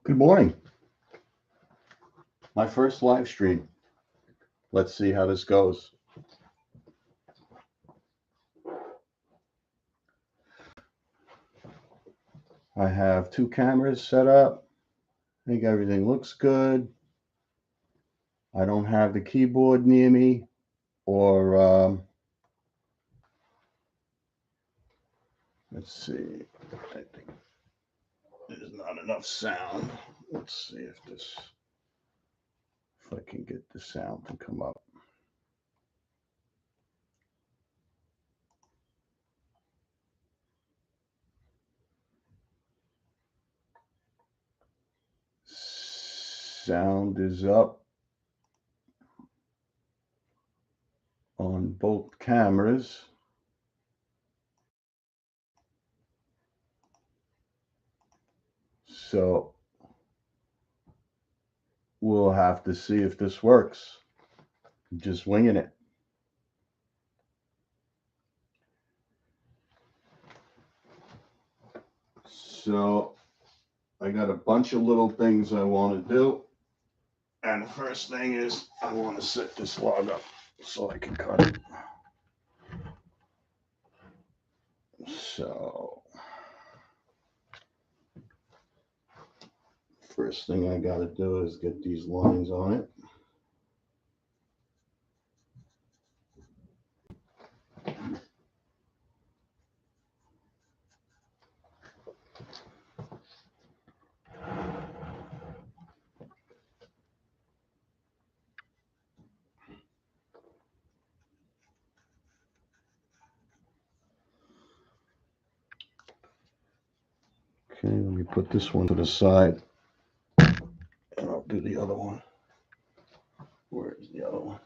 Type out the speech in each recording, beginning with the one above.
Good morning. My first live stream. Let's see how this goes. I have two cameras set up. I think everything looks good. I don't have the keyboard near me or let's see. I think there's not enough sound. Let's see if I can get the sound to come up. Sound is up on both cameras. So we'll have to see if this works. I'm just winging it. So I got a bunch of little things I want to do. And the first thing is I want to set this log up so I can cut it. So first thing I got to do is get these lines on it. Okay, let me put this one to the side and I'll do the other one. Where's the other one?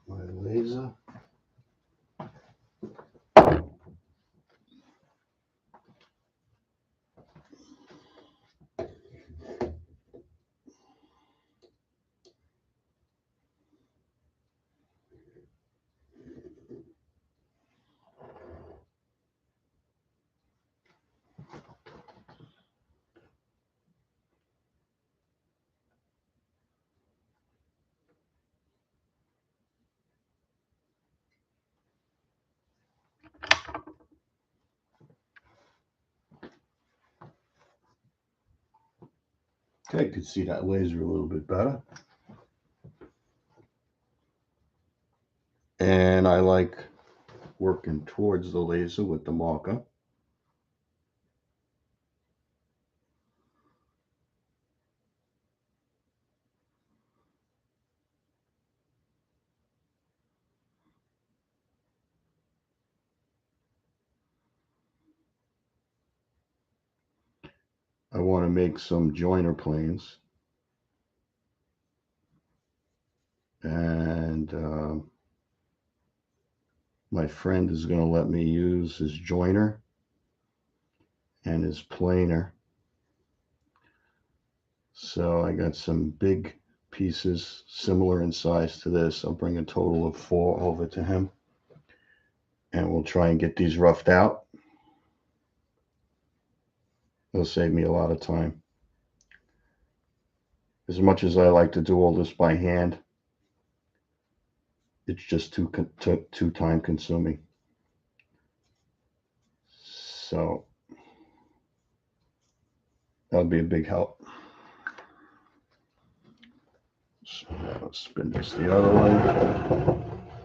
My laser. Okay, I could see that laser a little bit better. And I like working towards the laser with the marker. I want to make some joiner planes. And my friend is going to let me use his joiner and his planer. So I got some big pieces similar in size to this. I'll bring a total of 4 over to him. And we'll try and get these roughed out. It'll save me a lot of time. As much as I like to do all this by hand, it's just too time consuming. So that would be a big help. So let's spin this the other way.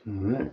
All right.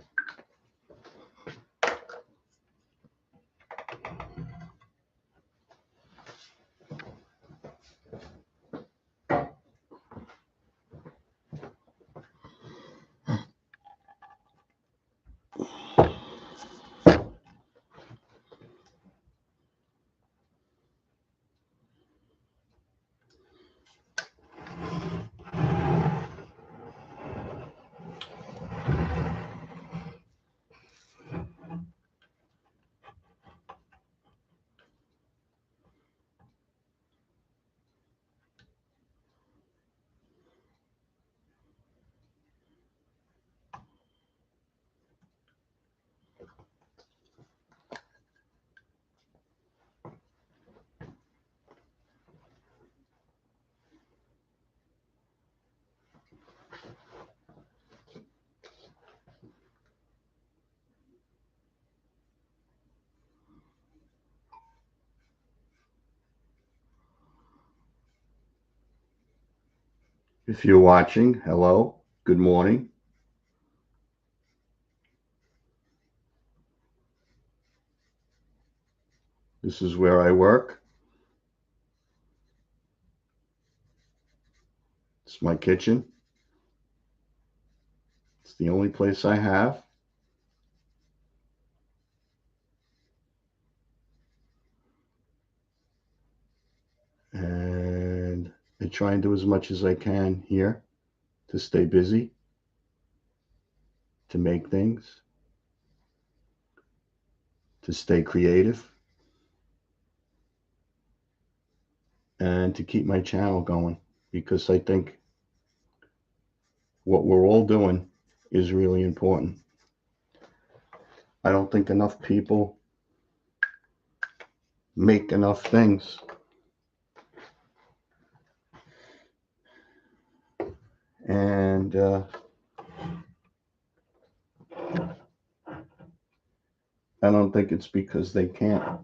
If you're watching, hello, good morning. This is where I work. It's my kitchen. It's the only place I have. And I try and do as much as I can here to stay busy, to make things, to stay creative, and to keep my channel going, because I think what we're all doing is really important. I don't think enough people make enough things. And I don't think it's because they can't.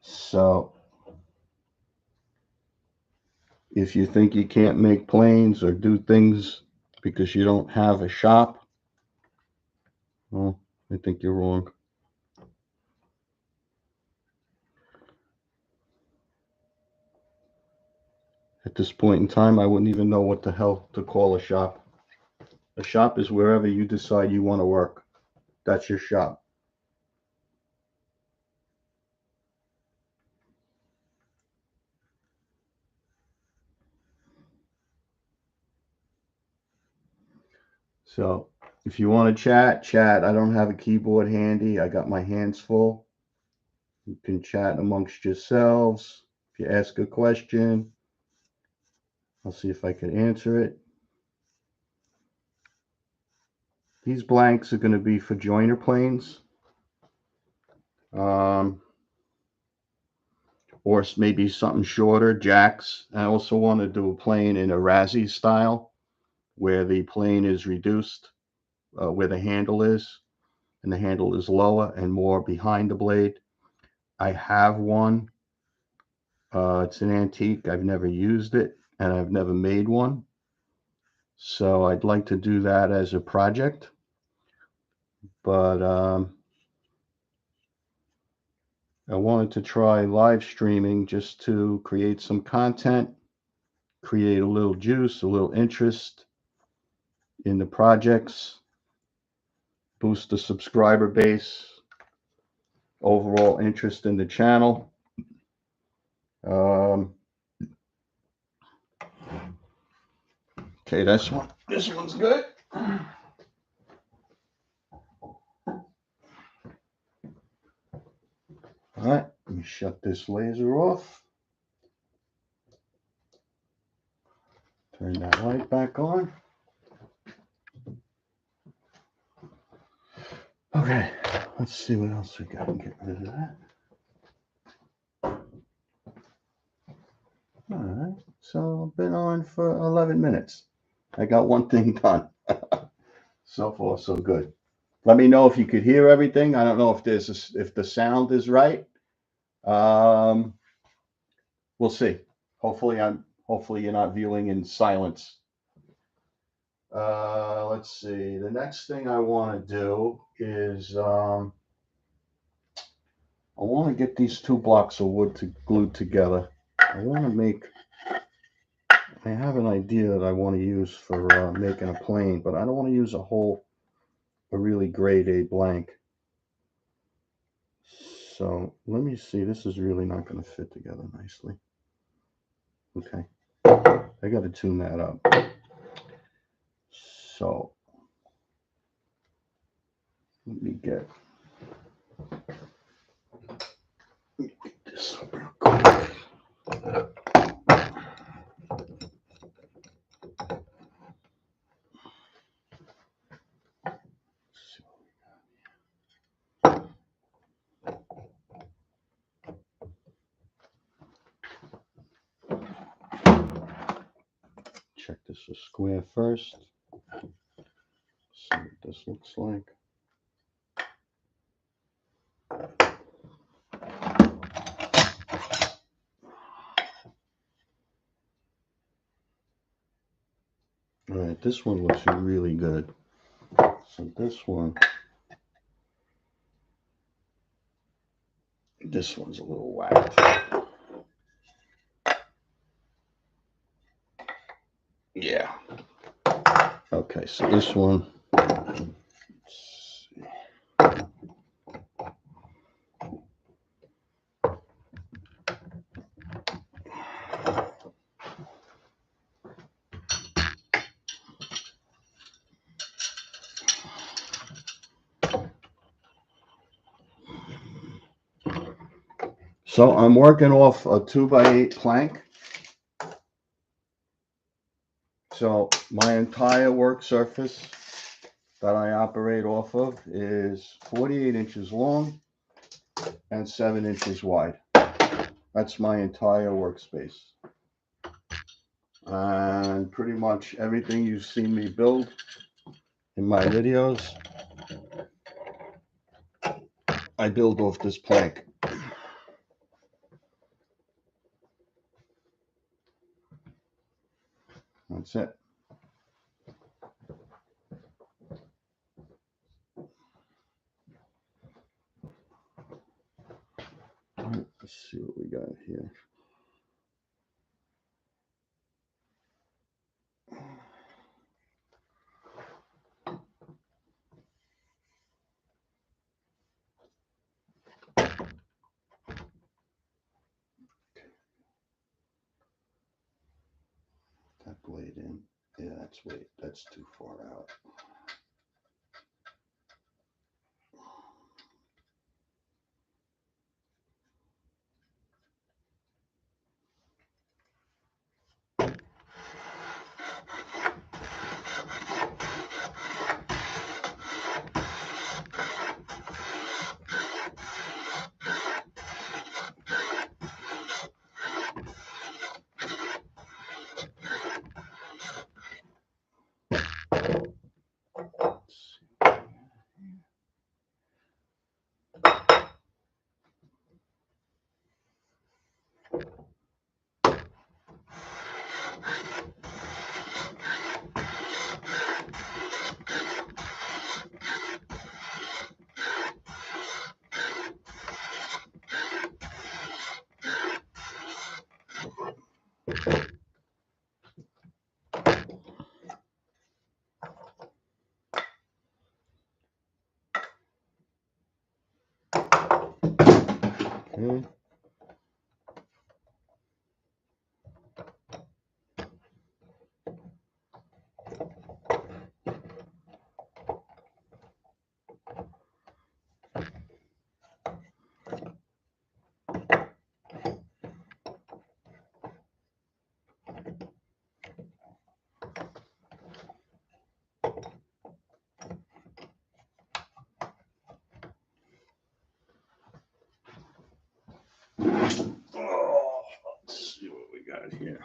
So if you think you can't make planes or do things because you don't have a shop, well, I think you're wrong. At this point in time, I wouldn't even know what the hell to call a shop. A shop is wherever you decide you want to work. That's your shop. So if you want to chat, chat. I don't have a keyboard handy. I got my hands full. You can chat amongst yourselves. If you ask a question, I'll see if I can answer it. These blanks are going to be for joiner planes. Or maybe something shorter, jacks. I also want to do a plane in a Razzie style, where the plane is reduced, where the handle is, and the handle is lower and more behind the blade. I have one. It's an antique. I've never used it, and I've never made one. So I'd like to do that as a project. But I wanted to try live streaming just to create some content, create a little juice, a little interest in the projects, boost the subscriber base, overall interest in the channel. Okay, this one's good. All right, let me shut this laser off. Turn that light back on. Okay, let's see what else we got and get rid of that. All right, so I've been on for 11 minutes. I got one thing done. So far, so good. Let me know if you could hear everything. I don't know if if the sound is right. We'll see. Hopefully you're not viewing in silence. Let's see. The next thing I want to do is I want to get these 2 blocks of wood glued together. I want to make. I have an idea that I want to use for making a plane, but I don't want to use a really grade A blank. So let me see. This is really not going to fit together nicely. Okay, I got to tune that up. So let me get this up real quick. Check this for square first. See what this looks like. All right, this one looks really good. So this one's a little whacked. Yeah. Okay, so this one. So I'm working off a 2x8 plank. So my entire work surface that I operate off of is 48 inches long and 7 inches wide. That's my entire workspace. And pretty much everything you've seen me build in my videos, I build off this plank. That's it. Let's see what we got here. That blade in. Yeah, that's too far out. Okay. Oh, let's see what we got here.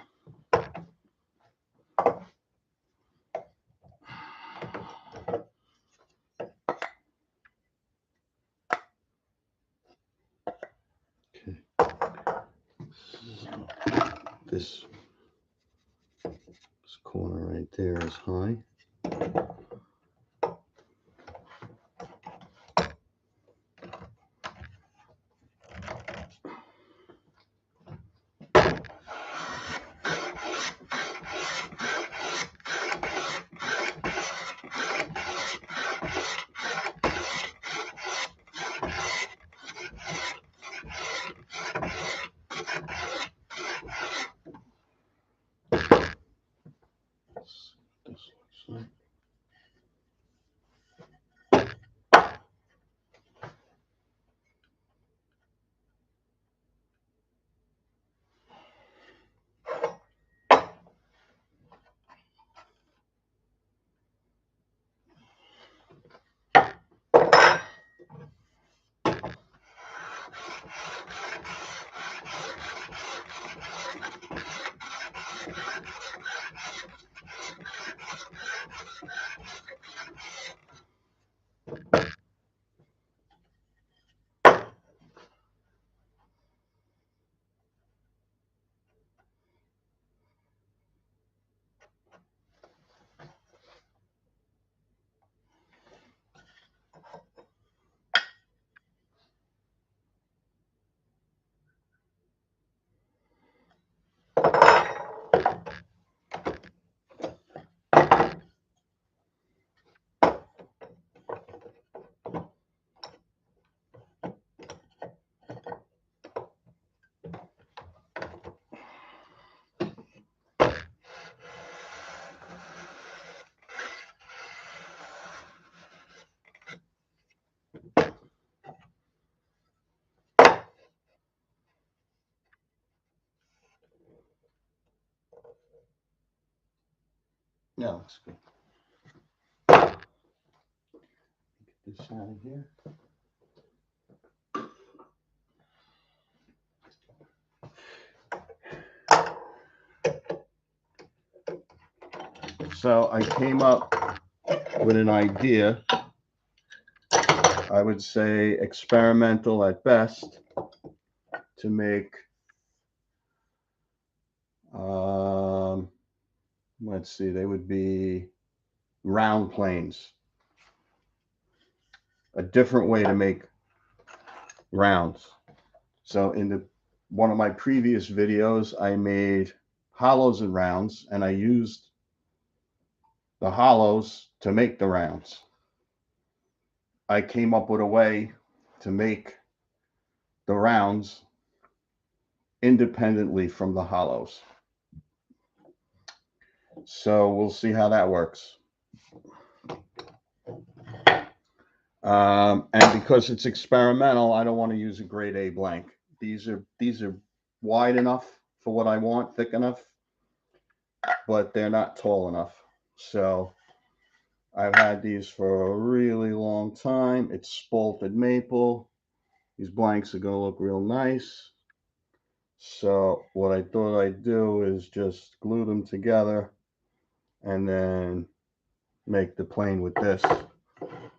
Okay. So this corner right there is high. Yeah, looks good. Get this out of here. So I came up with an idea, I would say experimental at best, to make, let's see, they would be round planes. A different way to make rounds. So in one of my previous videos, I made hollows and rounds, and I used the hollows to make the rounds. I came up with a way to make the rounds independently from the hollows. So we'll see how that works. And because it's experimental, I don't want to use a grade A blank. These are wide enough for what I want, thick enough, but they're not tall enough. So I've had these for a really long time. It's spalted maple. These blanks are going to look real nice. So what I thought I'd do is just glue them together and then make the plane with this.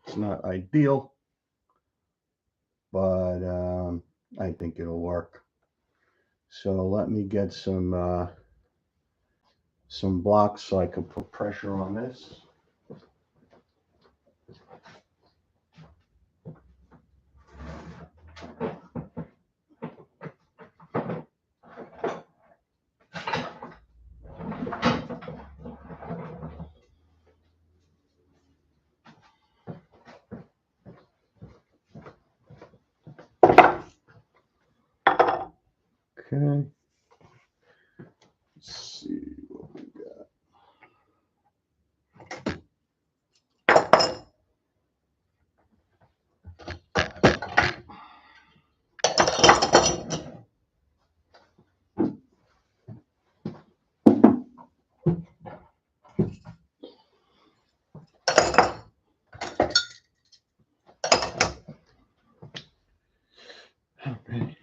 It's not ideal, but I think it'll work. So let me get some blocks so I can put pressure on this. Okay. Let's see what we got. Okay.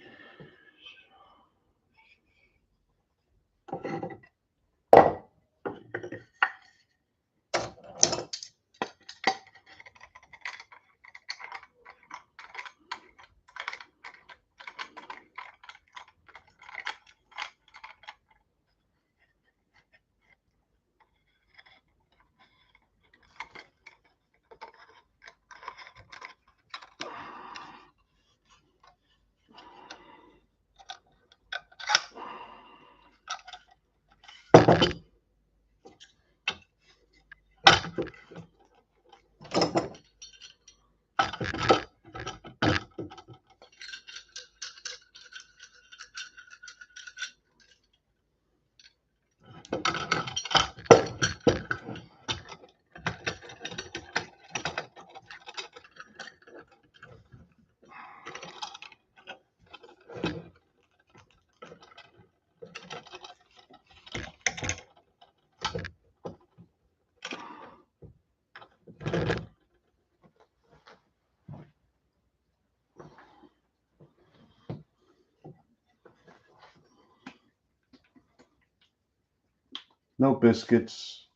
No biscuits.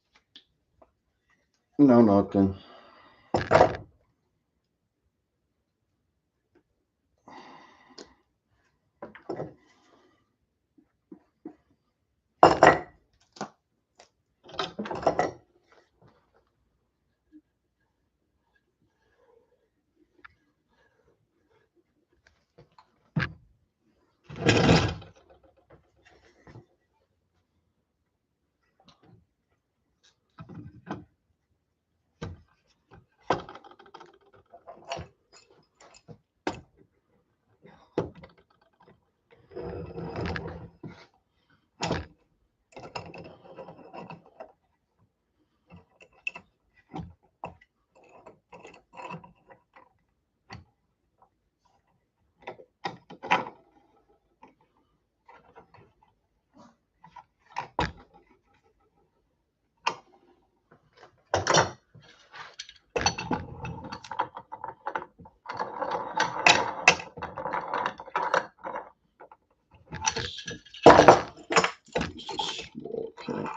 No nothing. Just a small clamp.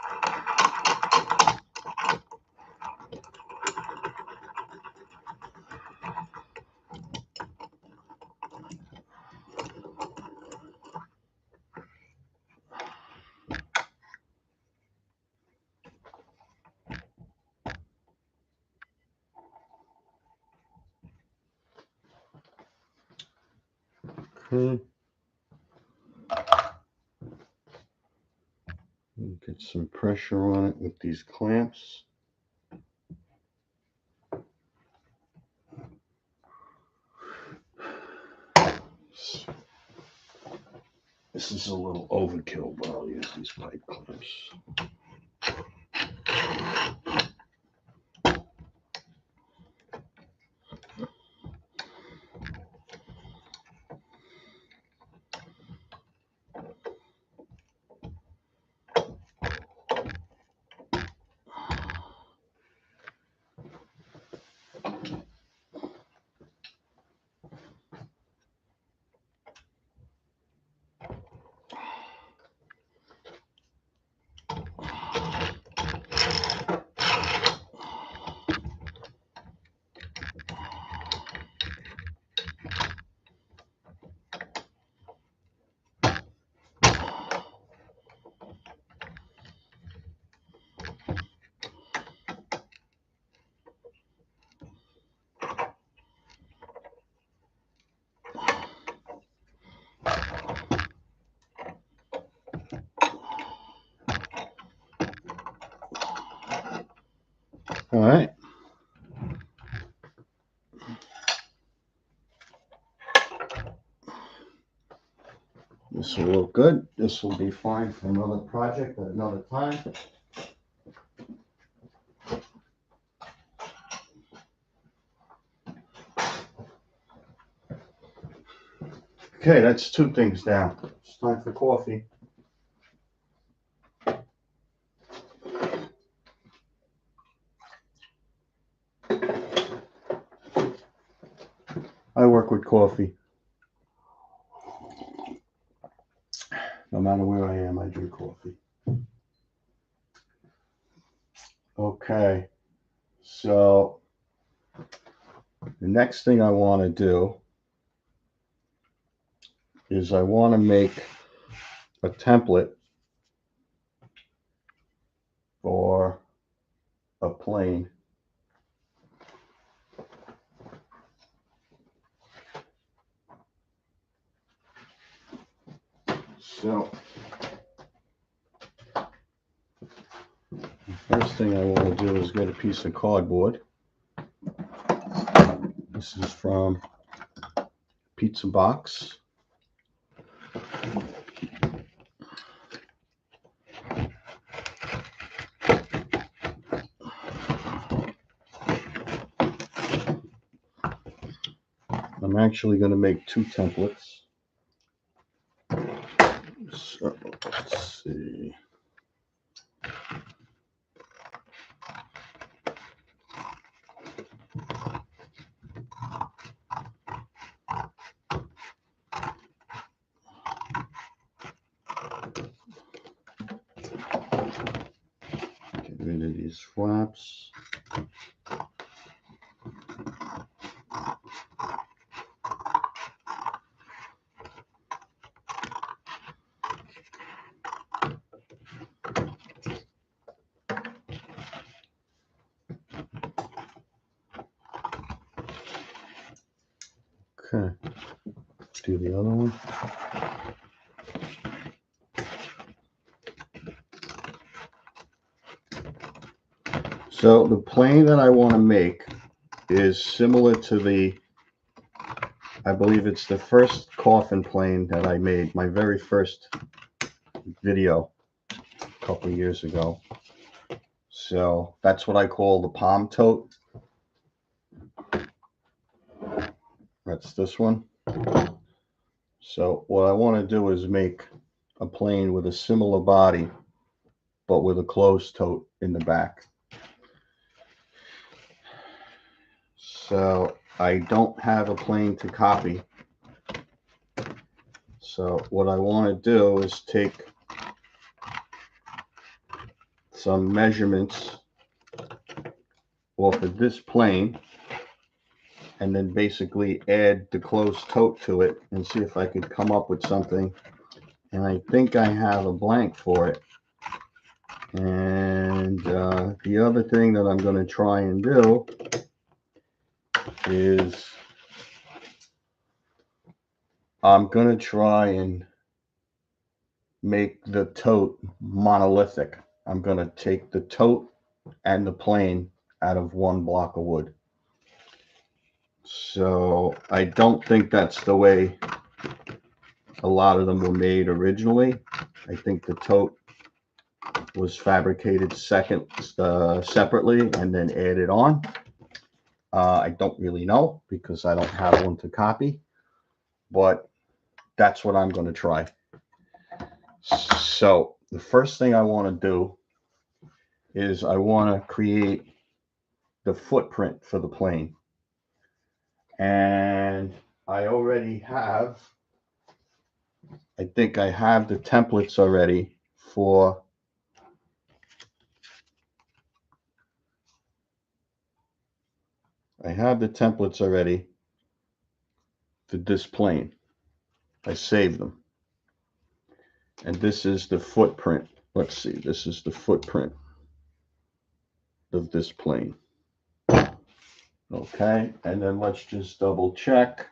Okay. Get some pressure on it with these clamps. This is a little overkill, but I'll use these pipe clamps. All right. This will look good. This will be fine for another project at another time. Okay, that's two things down. It's time for coffee. I work with coffee. No matter where I am, I drink coffee. Okay, so the next thing I want to do is I want to make a template for a plane. So first thing I want to do is get a piece of cardboard. This is from Pizza Box. I'm actually going to make 2 templates. So let's see. Get rid of these flaps. Okay, do the other one. So the plane that I want to make is similar to the, I believe it's the first coffin plane that I made, my very first video a couple of years ago. So that's what I call the palm tote. That's this one. So what I want to do is make a plane with a similar body, but with a closed tote in the back. So I don't have a plane to copy. So what I want to do is take some measurements off of this plane and then basically add the closed tote to it and see if I could come up with something. And I think I have a blank for it. And the other thing that I'm going to try and do is I'm going to try and make the tote monolithic. I'm going to take the tote and the plane out of one block of wood. So I don't think that's the way a lot of them were made originally. I think the tote was fabricated separately and then added on. I don't really know because I don't have one to copy, but that's what I'm going to try. So the first thing I want to do is I want to create the footprint for the plane. And I already have, I think I have the templates already for for this plane. I saved them. And this is the footprint. Let's see, this is the footprint of this plane. Okay, and then let's just double check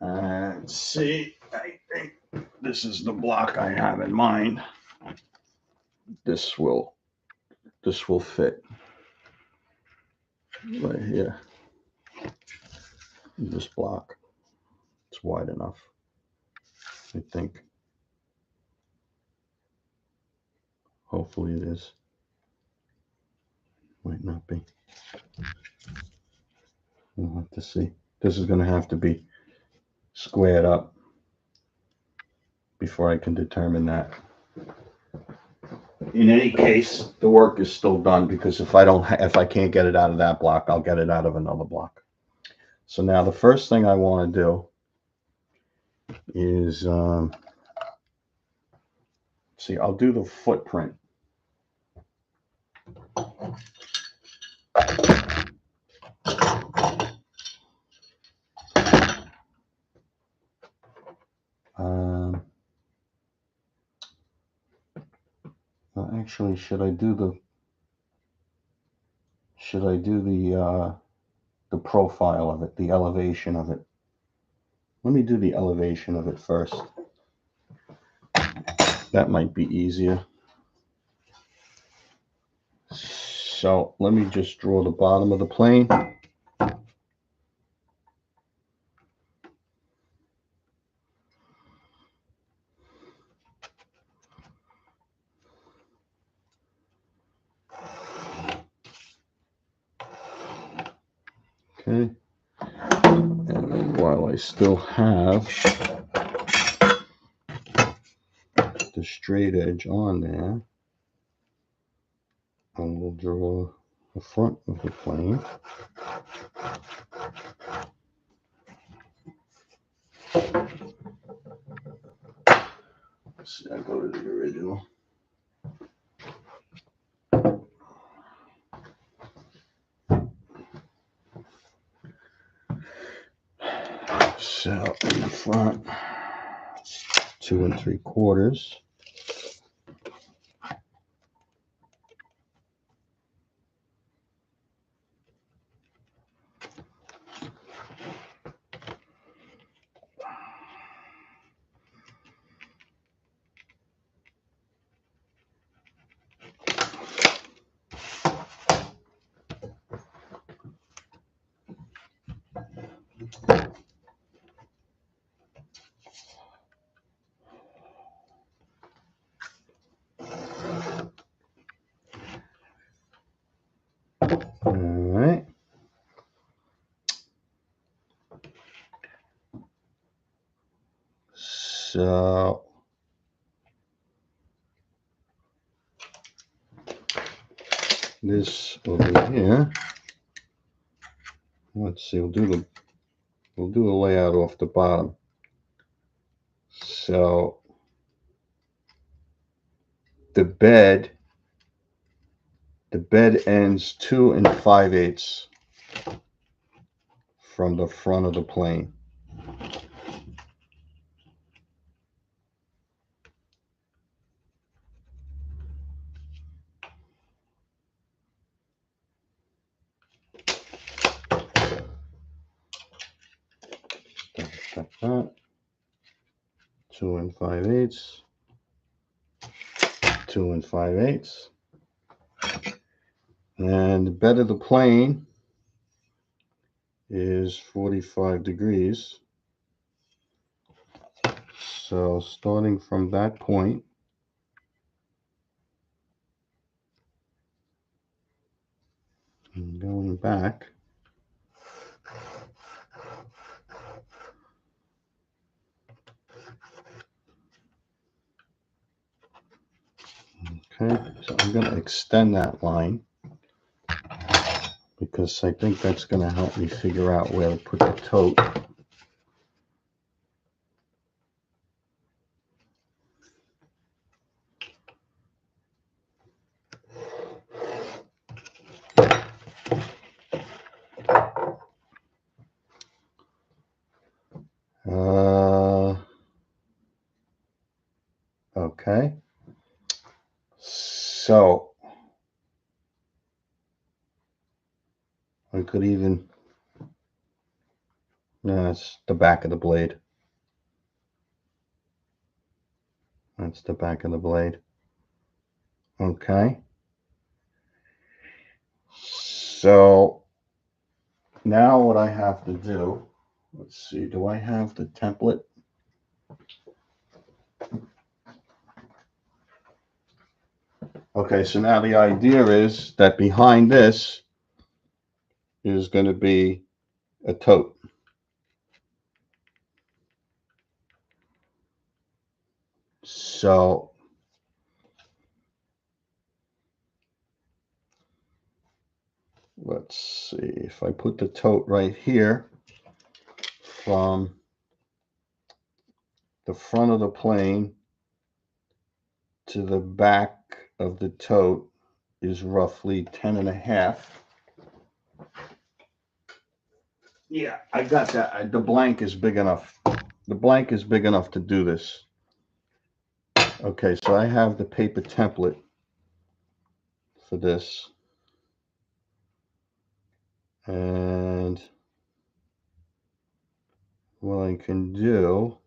and see. I think this is the block I have in mind. This will fit right here. This block, it's wide enough, I think. Hopefully it is. Might not be. We'll have to see. This is going to have to be squared up before I can determine that. In any case, the work is still done because if I can't get it out of that block, I'll get it out of another block. So now the first thing I want to do is see, I'll do the footprint. Well, actually, should I do the profile of it, the elevation of it? Let me do the elevation of it first. That might be easier. So let me just draw the bottom of the plane. Okay. And then while I still have the straight edge on there, I will draw the front of the plane. Let's see, I go to the original. So in the front, 2 3/4. All right. So this over here, let's see, we'll do the layout off the bottom. So the bed ends 2 5/8 from the front of the plane. That. 2 5/8, 2 5/8, and the bed of the plane is 45 degrees. So starting from that point, and going back, okay, so I'm going to extend that line because I think that's going to help me figure out where to put the tote. Okay. So I could even, that's the back of the blade. That's the back of the blade. Okay. So now what I have to do, let's see, do I have the template? Okay, so now the idea is that behind this is going to be a tote. So let's see, if I put the tote right here, from the front of the plane to the back of the tote is roughly 10.5. Yeah, I got that. The blank is big enough. The blank is big enough to do this. Okay, so I have the paper template for this. And what I can do,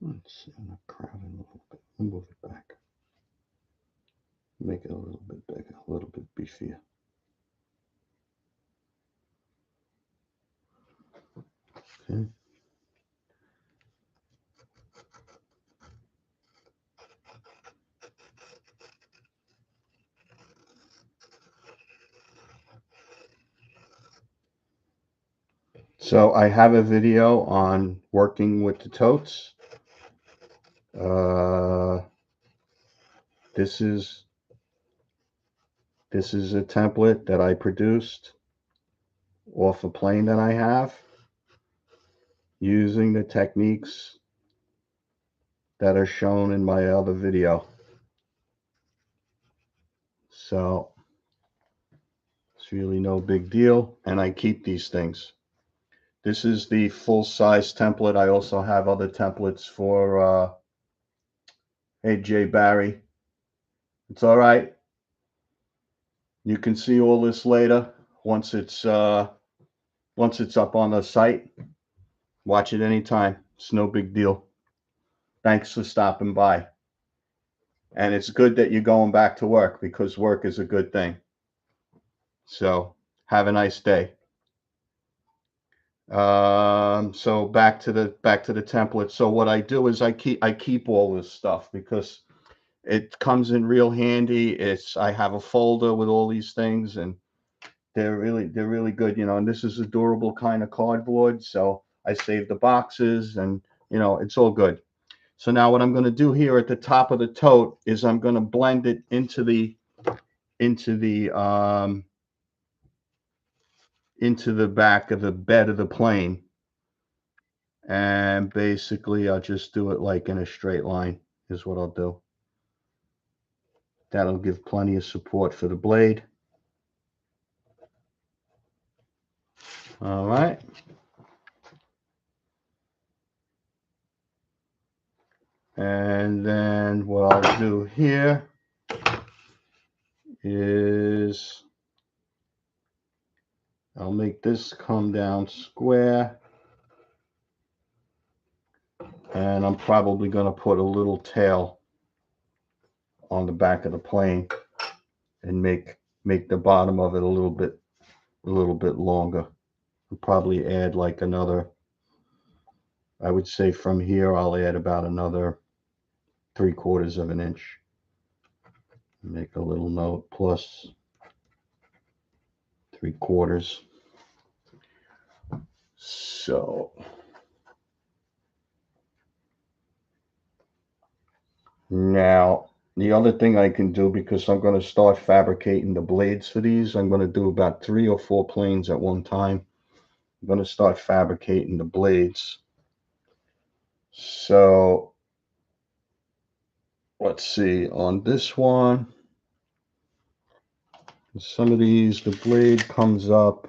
Let's see, I'm not crowding a little bit. We'll move it back. Make it a little bit bigger, a little bit beefier. Okay. So I have a video on working with the totes. Uh, this is a template that I produced off a plane that I have using the techniques that are shown in my other video. So it's really no big deal, and I keep these things. This is the full-size template. I also have other templates for hey Jay Barry. It's all right. You can see all this later once it's up on the site. Watch it anytime. It's no big deal. Thanks for stopping by. And it's good that you're going back to work, because work is a good thing. So have a nice day. So back to the template. So what I do is I keep all this stuff because it comes in real handy. I have a folder with all these things, and they're really good, and this is a durable kind of cardboard, so I save the boxes, and it's all good. So now what I'm going to do here at the top of the tote is I'm going to blend it into the back of the bed of the plane, and basically I'll just do it like in a straight line is what I'll do. That'll give plenty of support for the blade. All right. And then what I'll do here is I'll make this come down square, and I'm probably going to put a little tail on the back of the plane and make the bottom of it a little bit longer. I'll probably add like another, I would say from here I'll add about another 3/4 of an inch. Make a little note, plus 3/4. So now the other thing I can do, because I'm going to start fabricating the blades for these, I'm going to do about 3 or 4 planes at one time. I'm going to start fabricating the blades. So let's see, on this one, some of these, the blade comes up,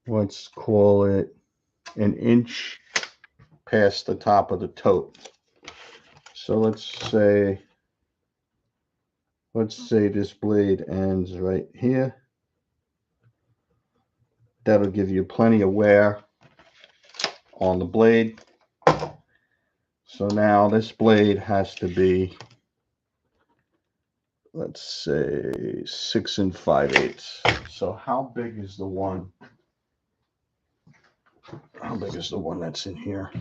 let's call it an inch past the top of the tote. So let's say this blade ends right here. That'll give you plenty of wear on the blade. So now this blade has to be, let's say, 6 5/8. So how big is the one? How big is the one that's in here?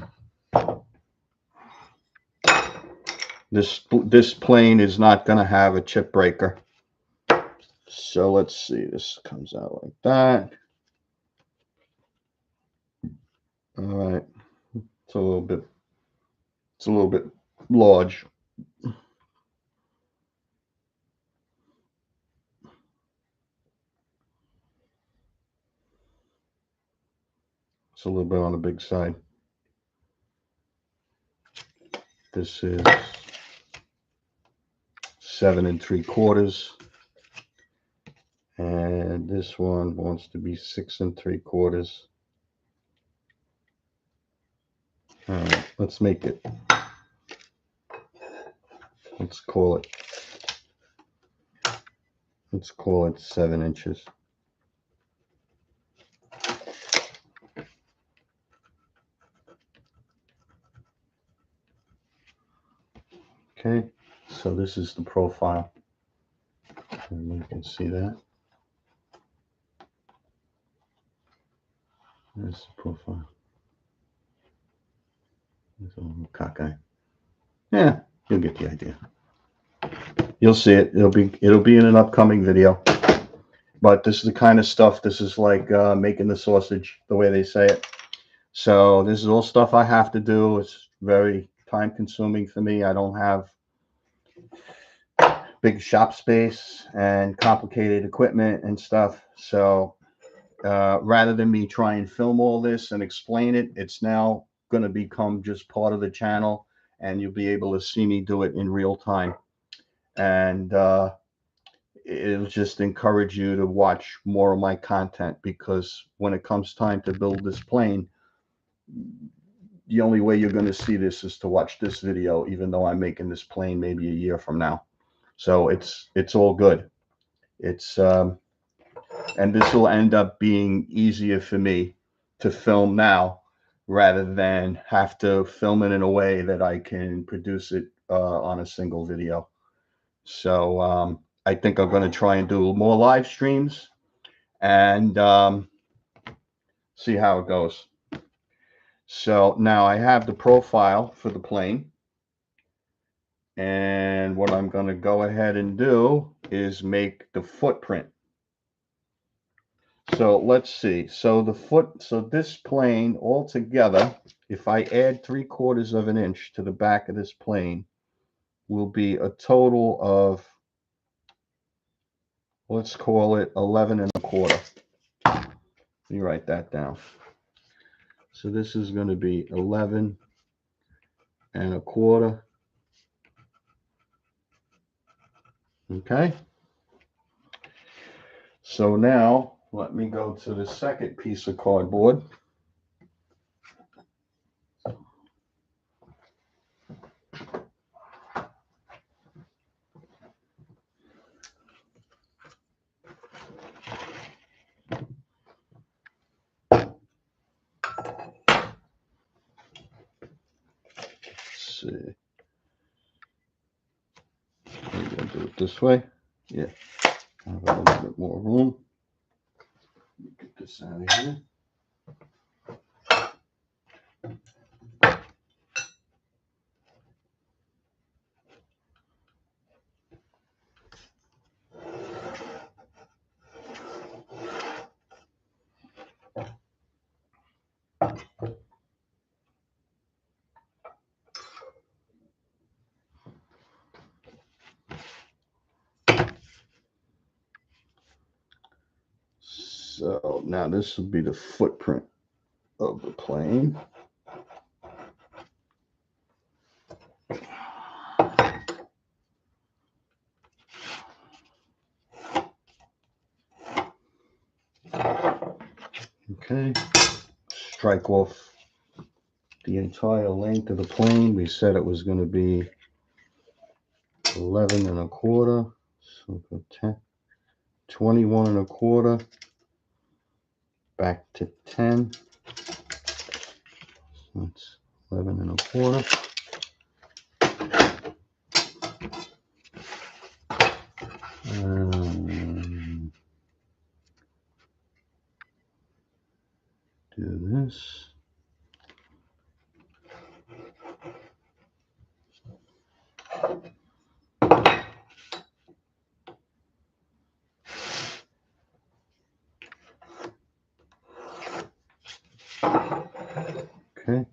This plane is not going to have a chip breaker. So let's see, this comes out like that. All right, it's a little bit large. It's a little bit on the big side. This is 7 3/4, and this one wants to be 6 3/4. All right, let's make it. Let's call it 7 inches. Okay, so this is the profile. And you can see that. There's the profile. There's a little cockeye. Yeah, you'll get the idea. You'll see it. It'll be in an upcoming video. But this is the kind of stuff. This is like making the sausage, the way they say it. So this is all stuff I have to do. It's very time consuming for me. I don't have big shop space and complicated equipment and stuff. So rather than me try and film all this and explain it, it's now going to become just part of the channel, and you'll be able to see me do it in real time. And it'll just encourage you to watch more of my content, because when it comes time to build this plane, the only way you're going to see this is to watch this video, even though I'm making this plane maybe a year from now. So it's all good. It's and this will end up being easier for me to film now, rather than have to film it in a way that I can produce it on a single video. So I think I'm going to try and do more live streams and see how it goes. So now I have the profile for the plane. And what I'm going to go ahead and do is make the footprint. So let's see. So this plane altogether, if I add 3/4 of an inch to the back of this plane, will be a total of, let's call it 11 1/4. Let me write that down. So this is going to be 11 1/4. Okay. So now let me go to the second piece of cardboard. See. I'm going to do it this way. Yeah. I have a little bit more room. Let me get this out of here. So now this will be the footprint of the plane. Okay, strike off the entire length of the plane. We said it was going to be 11 1/4. So go 10, 21 1/4. Back to 10. So it's 11 1/4. Do this. Okay.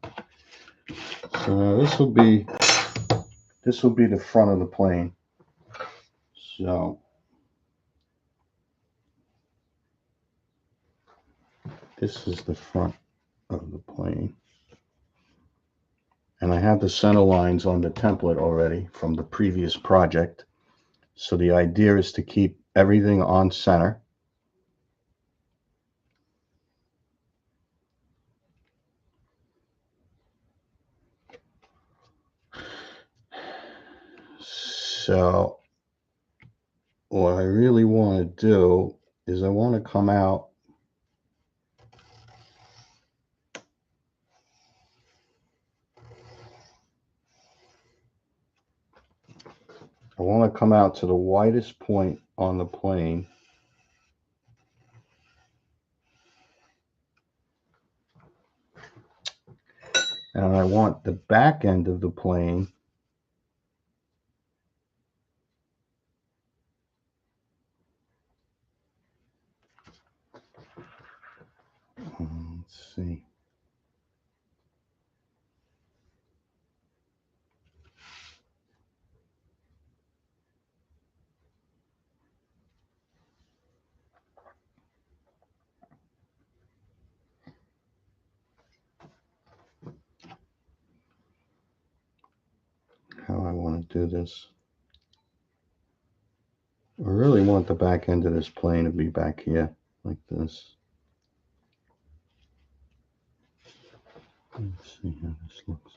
So now this will be the front of the plane. So this is the front of the plane. And I have the center lines on the template already from the previous project. So the idea is to keep everything on center. So what I really want to do is I want to come out I want to come out to the widest point on the plane. And I want the back end of the plane let's see. How I want to do this. I really want the back end of this plane to be back here, like this. Let's see how this looks.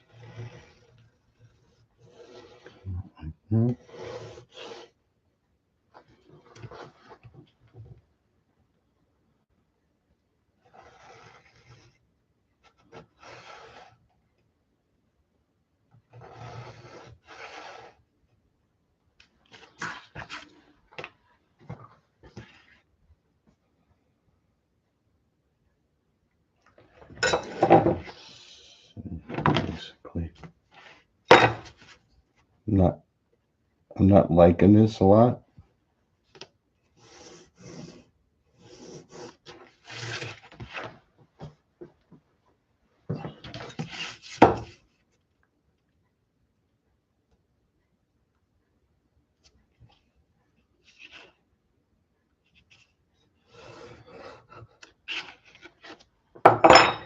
Like that. Basically, I'm not liking this a lot.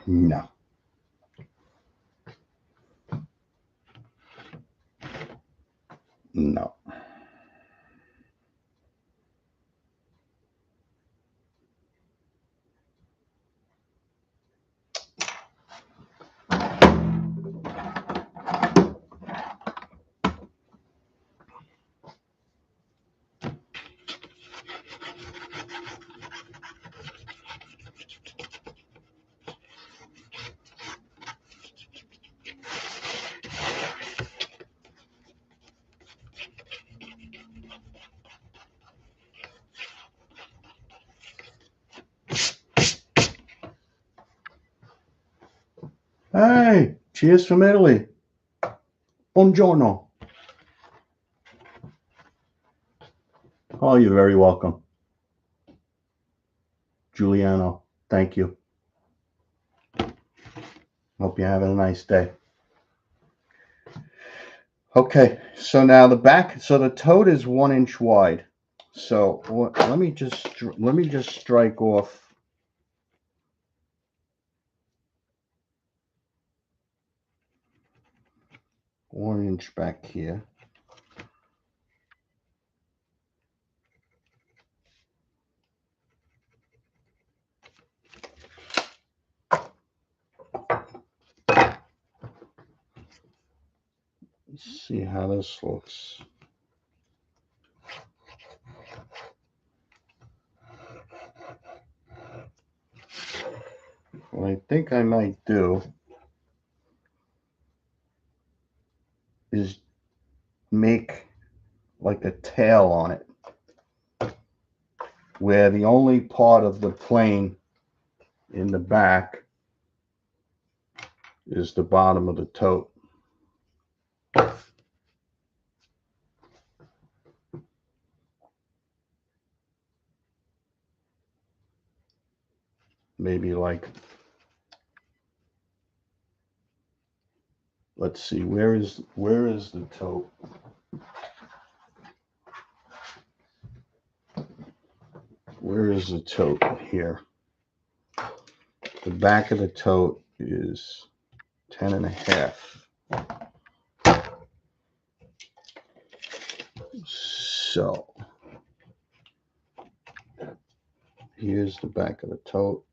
No. No. Hey, cheers from Italy. Buongiorno. Oh, you're very welcome. Giuliano, thank you. Hope you're having a nice day. Okay, so now the back, so the tote is 1 inch wide. So let me just strike off 1 inch back here. Let's see how this looks. What I think I might do is make like a tail on it, where the only part of the plane in the back is the bottom of the tote. Maybe like, let's see, where is the tote? Where is the tote? Here. The back of the tote is 10.5. So here's the back of the tote.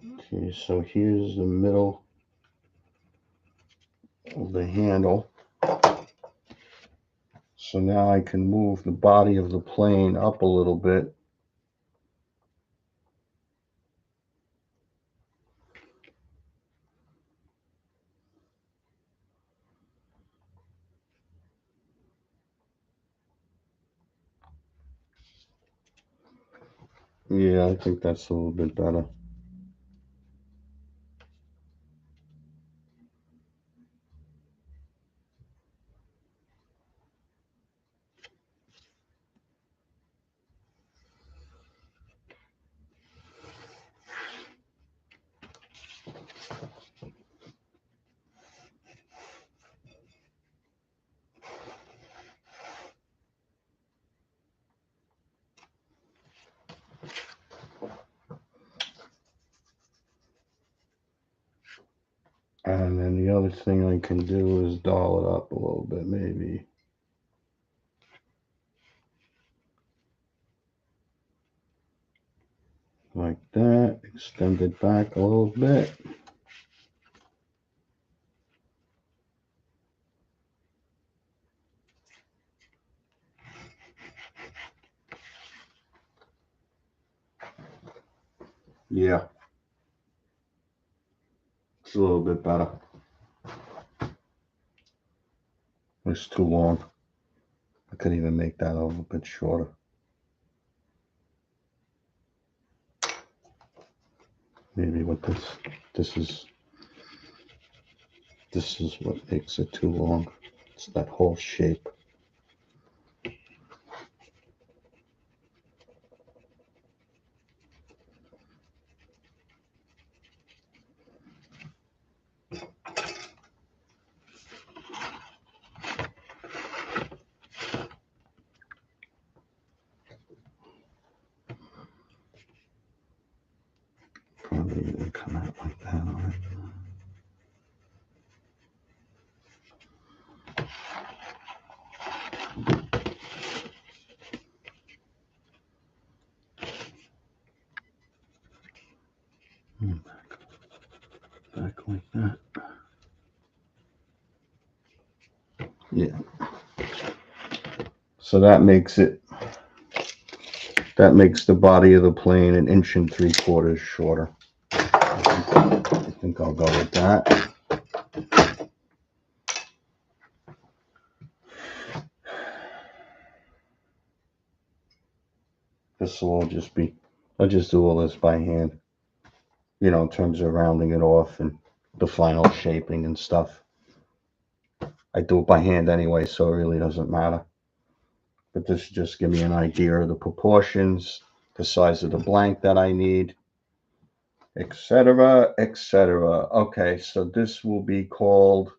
Okay, so here's the middle of the handle. So now I can move the body of the plane up a little bit. Yeah, I think that's a little bit better. And then the other thing I can do is doll it up a little bit, maybe. Like that. Extend it back a little bit. Yeah, it's a little bit better. It's too long. I could even make that a little bit shorter. Maybe with this is what makes it too long. It's that whole shape. Probably even come out like that on it. Back like that. Yeah. So that makes the body of the plane 1.75 inches shorter. I think I'll go with that. This will just be, I'll just do all this by hand, you know, in terms of rounding it off and the final shaping and stuff. I do it by hand anyway, so it really doesn't matter. But this just give me an idea of the proportions, the size of the blank that I need, etc., etc. Okay, so this will be called,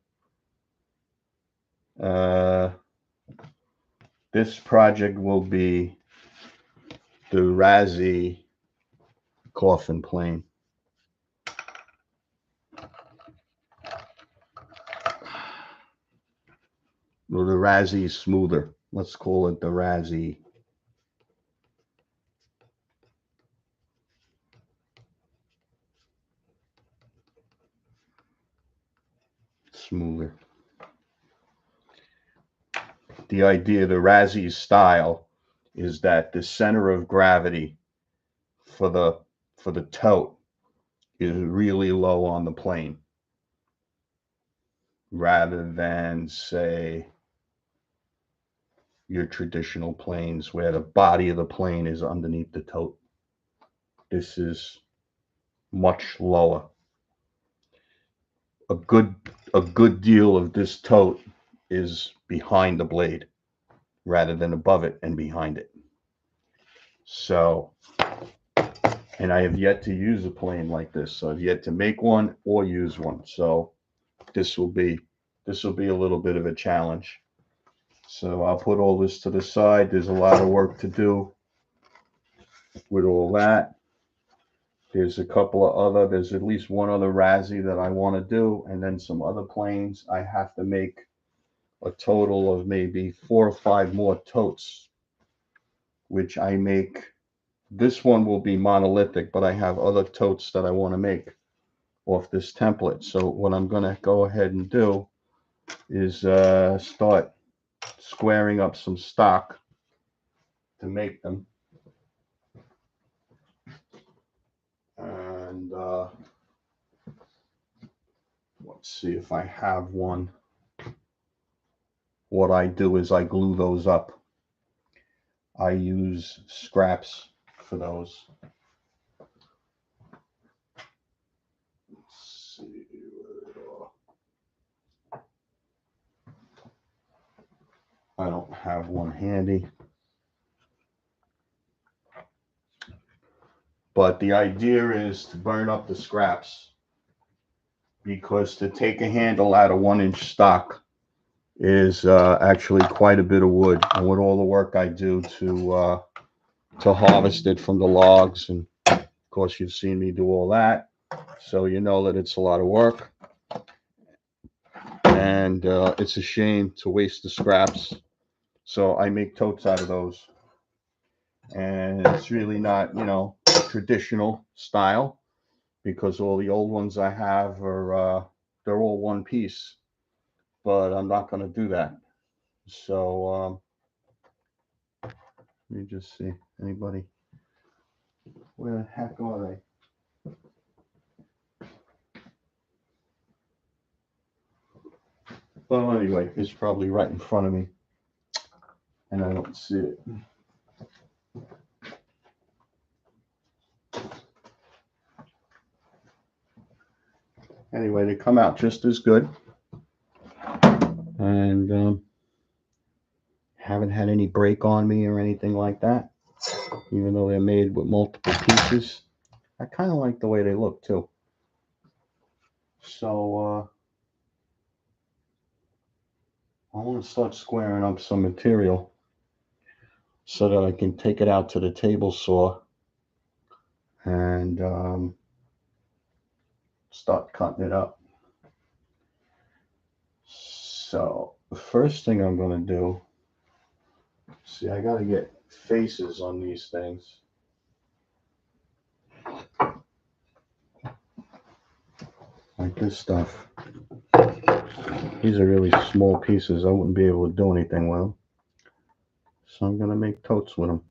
this project will be the Razzie coffin plane. Well, the Razzie smoother. Let's call it the Razzie smoother. The idea, the Razzie style, is that the center of gravity for the tote is really low on the plane, rather than say your traditional planes where the body of the plane is underneath the tote. This is much lower. A good deal of this tote is behind the blade rather than above it and behind it. So, and I have yet to use a plane like this. So I've yet to make one or use one. So this will be a little bit of a challenge. So I'll put all this to the side. There's a lot of work to do with all that. There's a couple of other, there's at least one other Razzie that I want to do, and then some other planes. I have to make a total of maybe 4 or 5 more totes, which I make This one will be monolithic, but I have other totes that I want to make off this template. So what I'm going to go ahead and do is start squaring up some stock to make them. And let's see if I have one. What I do is I glue those up. I use scraps for those. Let's see. I don't have one handy. But the idea is to burn up the scraps, because to take a handle out of 1-inch stock is actually quite a bit of wood. And with all the work I do to harvest it from the logs, and of course you've seen me do all that, so you know that it's a lot of work. And it's a shame to waste the scraps. So I make totes out of those. And it's really not, you know, traditional style, because all the old ones I have are, they're all one piece. But I'm not going to do that. So let me just see. Anybody? Where the heck are they? Well, anyway, it's probably right in front of me, and I don't see it. Anyway, they come out just as good, and haven't had any break on me or anything like that, even though they're made with multiple pieces. I kind of like the way they look too. So I want to start squaring up some material so that I can take it out to the table saw and start cutting it up. So the first thing I'm going to do, see, I got to get faces on these things. Like this stuff. These are really small pieces. I wouldn't be able to do anything with them. So I'm going to make totes with them.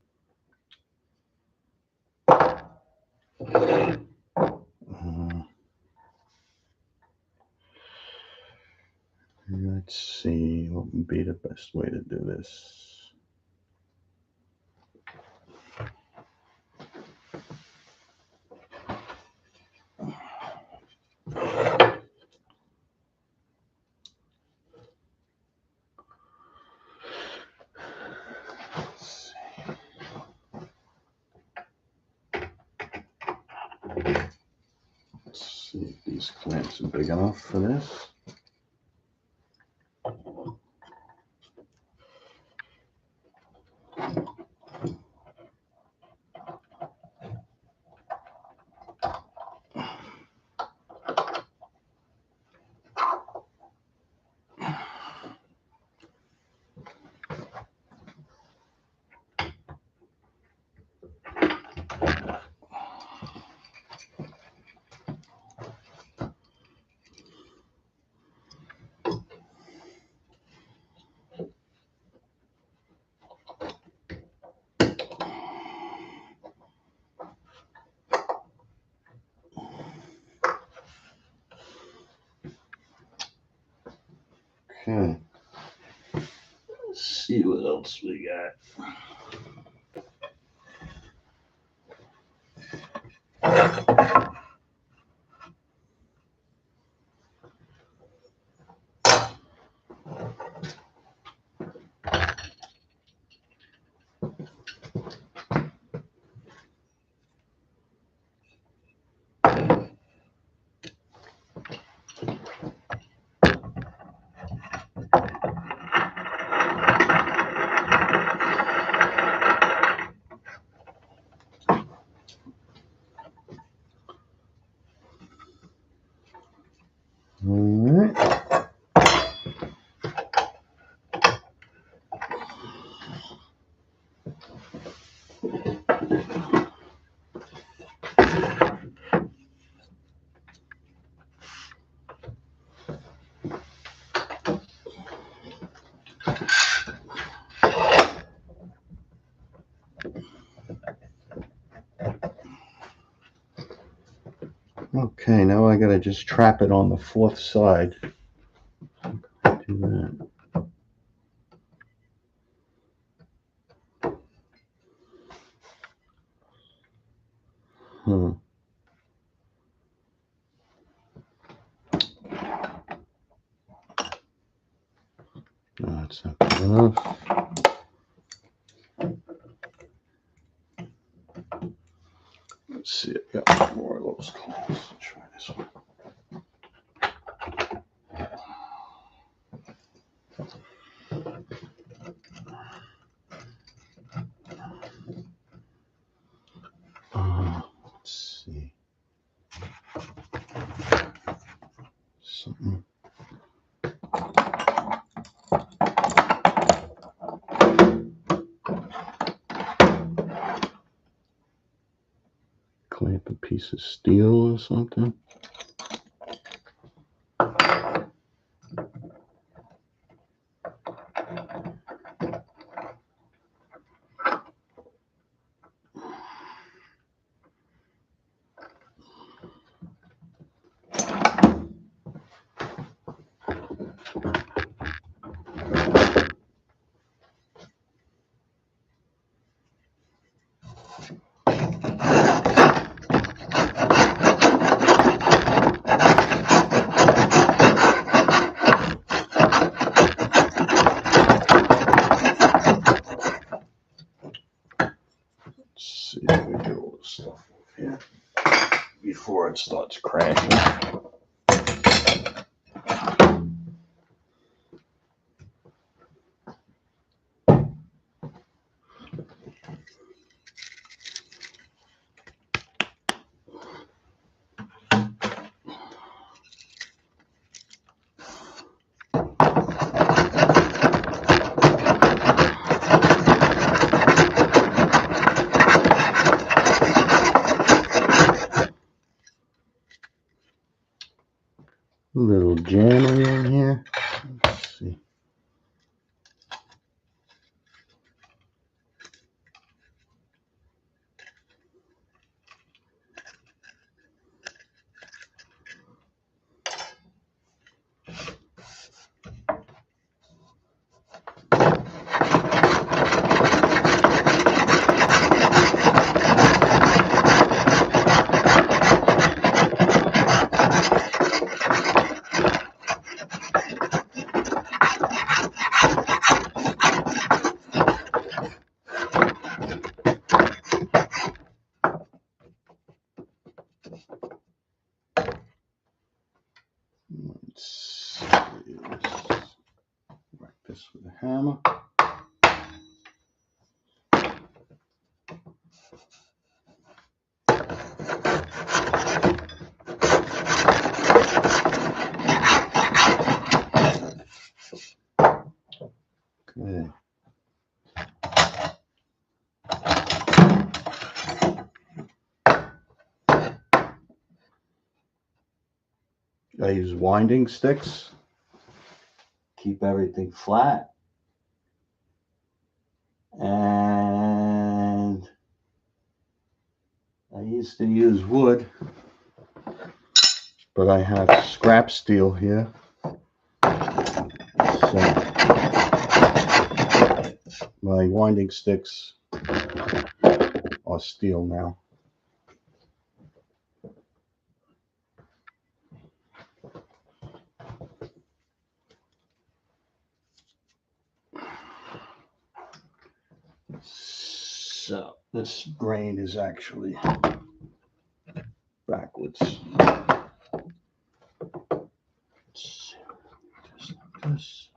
Let's see what would be the best way to do this. Let's see if these clamps are big enough for this. Okay. Let's see what else we got. Okay, now I gotta just trap it on the fourth side. Do that. Hmm. No, that's not good enough. Let's see, I got more of those clones. Let's try this one. Let's see. Something. Clamp a piece of steel or something. Let's see if we get all this stuff over here before it starts crashing. A little jamming in here. Let's see. Let's whack this with a hammer. Okay. I use winding sticks. Keep everything flat. And I used to use wood, but I have scrap steel here. So my winding sticks are steel now. So this grain is actually backwards. Just like this.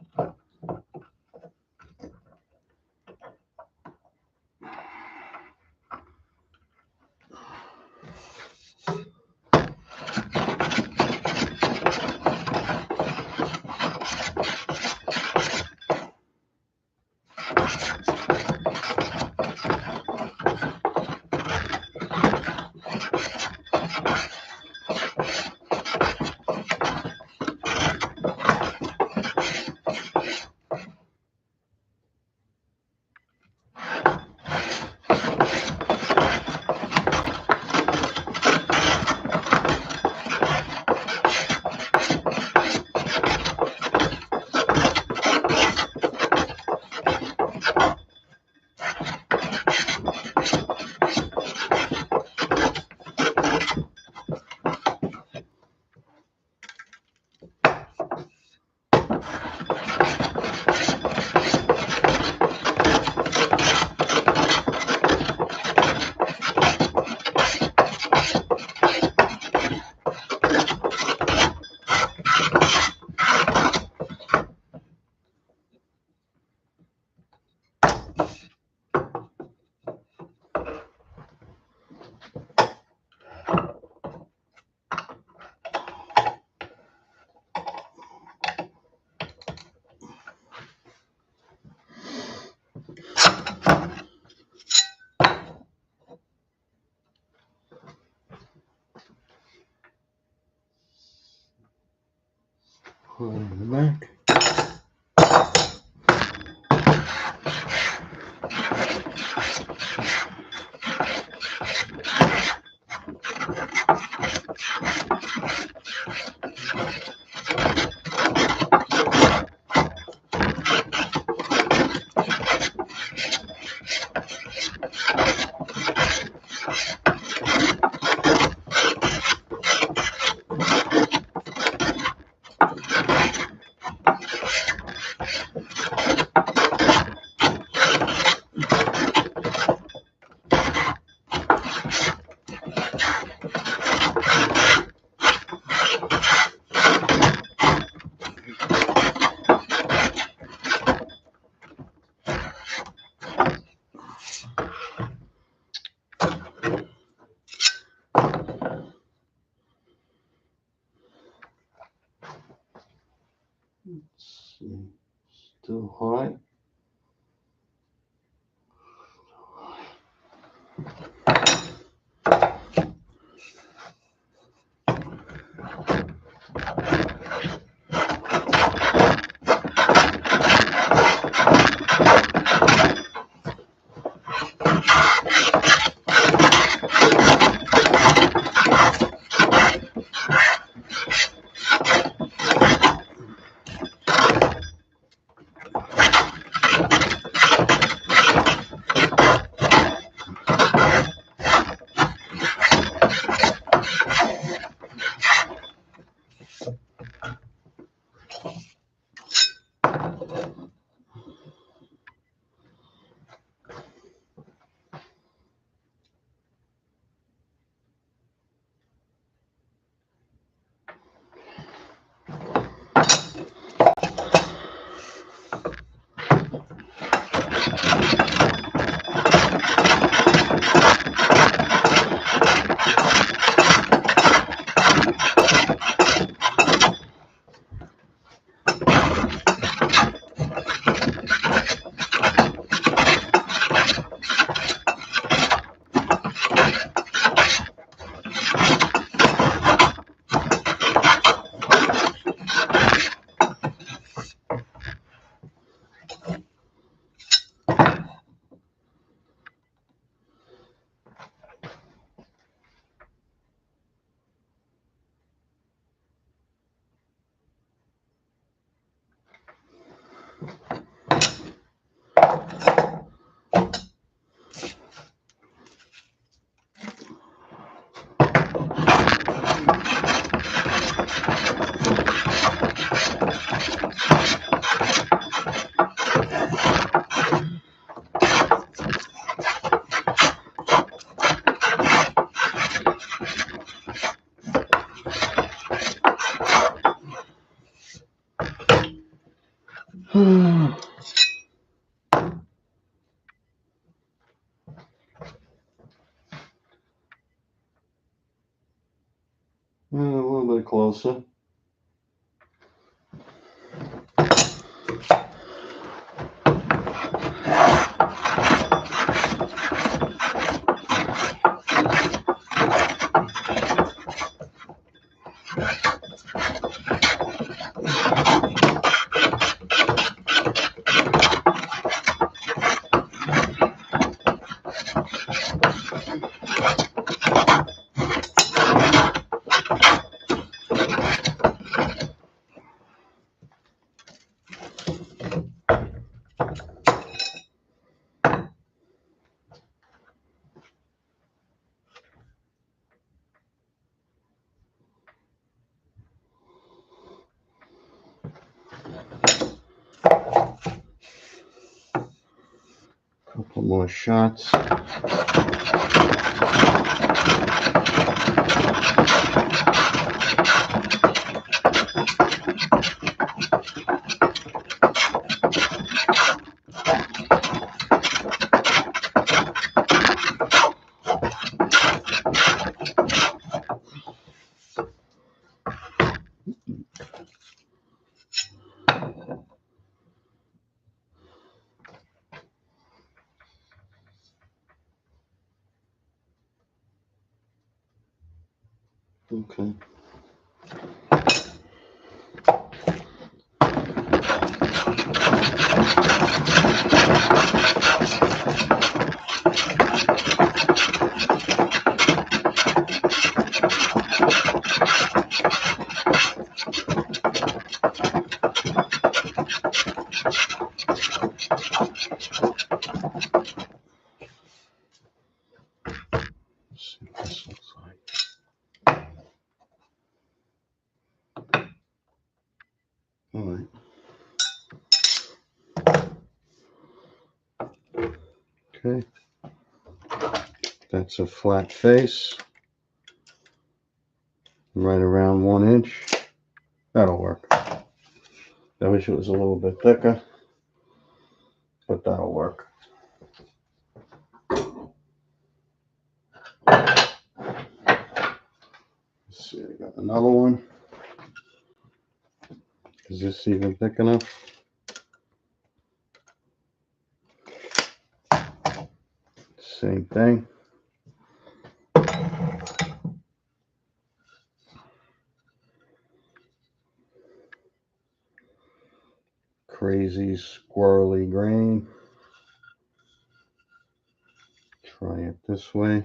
Put it in the back. Let's see. Still high. A little bit closer. Couple more shots. Okay. Okay. That's a flat face. Right around 1 inch. That'll work. I wish it was a little bit thicker, but that'll work. Let's see, I got another one. Is this even thick enough? Same thing. Crazy squirrely grain. Try it this way.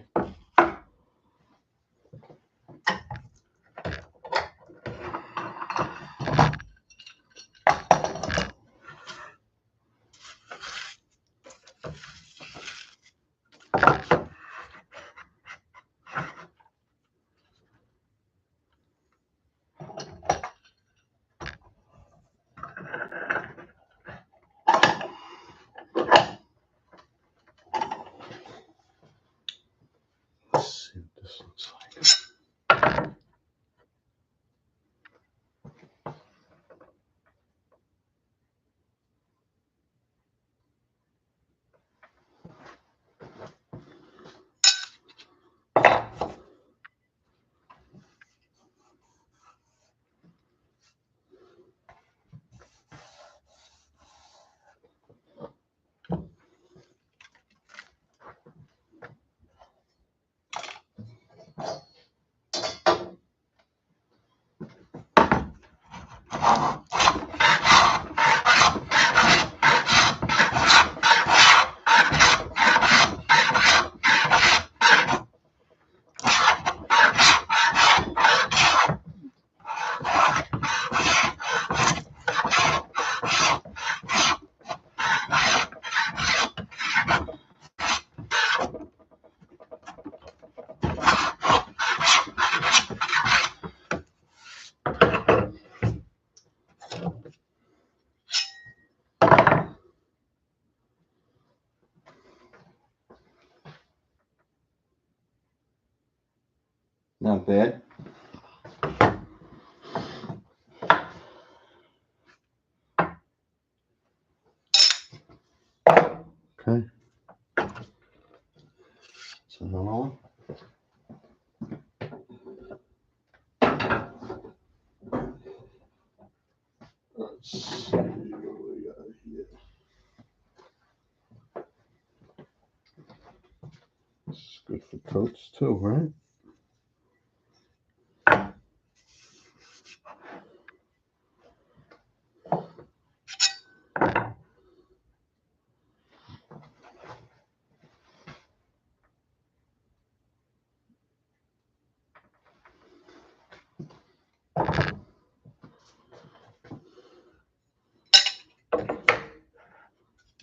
Let's see what this looks like. Not bad. Okay. So another one. Let's see what we got here. This is good for coats too, right?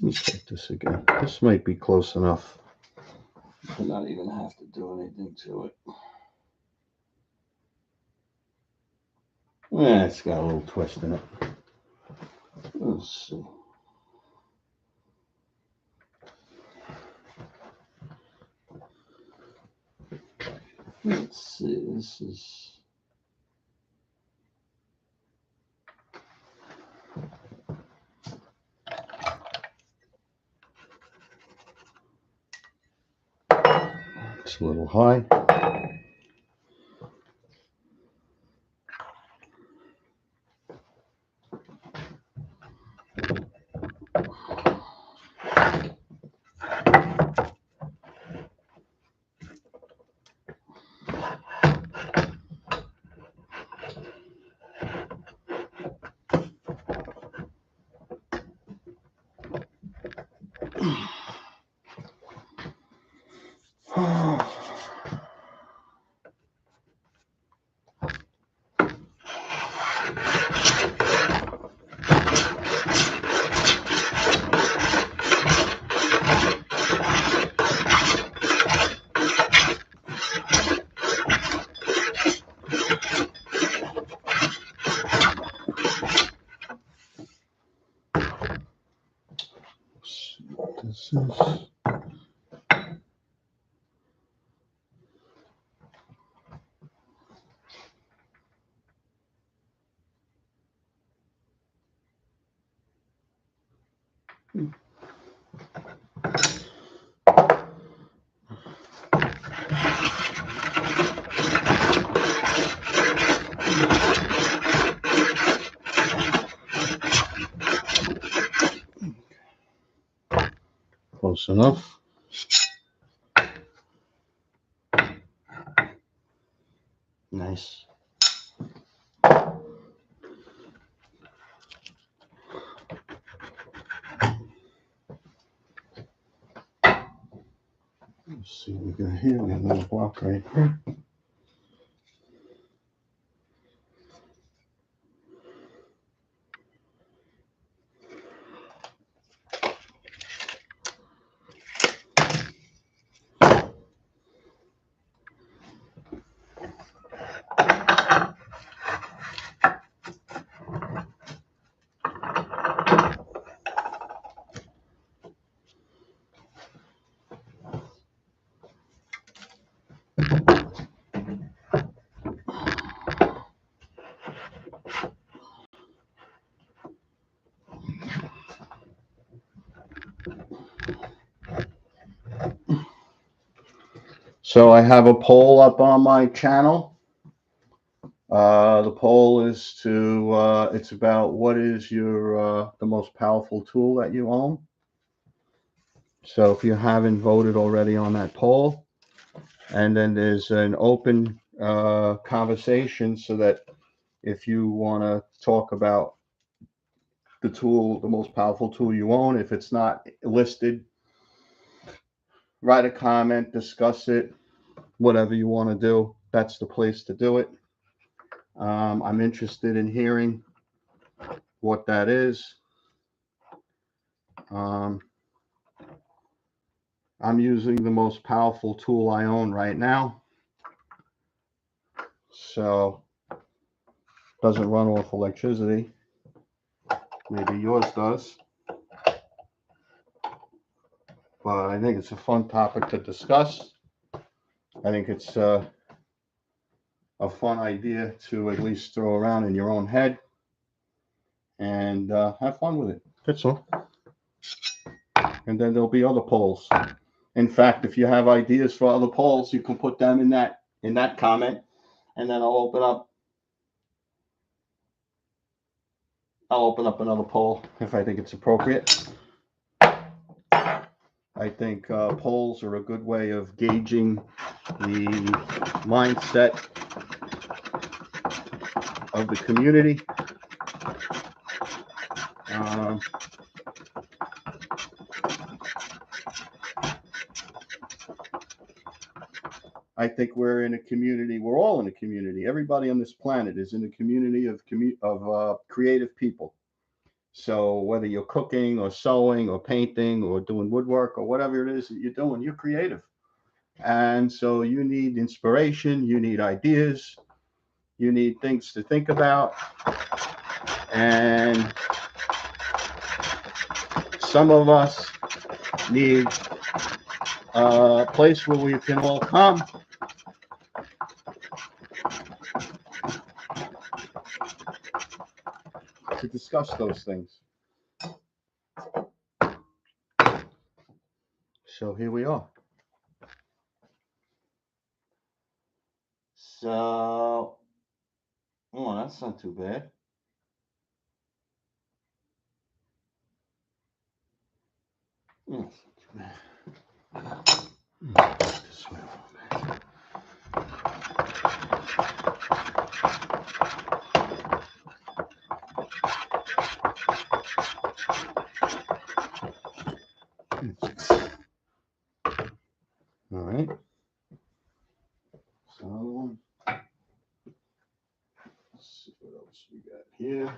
Let me check this again. This might be close enough to not even have to do anything to it. Yeah, it's got a little twist in it. Let's see. Let's see, this is... It's a little high. This is enough. Nice. Let's see what we got here. We got another block right here. So I have a poll up on my channel. The poll is it's about what is your the most powerful tool that you own. So if you haven't voted already on that poll, and then there's an open conversation so that if you want to talk about the tool, the most powerful tool you own, if it's not listed, write a comment, discuss it, whatever you want to do. That's the place to do it. I'm interested in hearing what that is. I'm using the most powerful tool I own right now. So doesn't run off electricity. Maybe yours does. But I think it's a fun topic to discuss. I think it's a fun idea to at least throw around in your own head and have fun with it. That's all. And then there'll be other polls. In fact, if you have ideas for other polls, you can put them in that comment, and then I'll open up another poll if I think it's appropriate. I think polls are a good way of gauging the mindset of the community. I think we're in a community. We're all in a community. Everybody on this planet is in a community of creative people. So whether you're cooking or sewing or painting or doing woodwork or whatever it is that you're doing, you're creative. And so you need inspiration, you need ideas, you need things to think about. And some of us need a place where we can all come to discuss those things. So here we are. So, oh, that's not too bad. This way. All right. So, let's see what else we got here.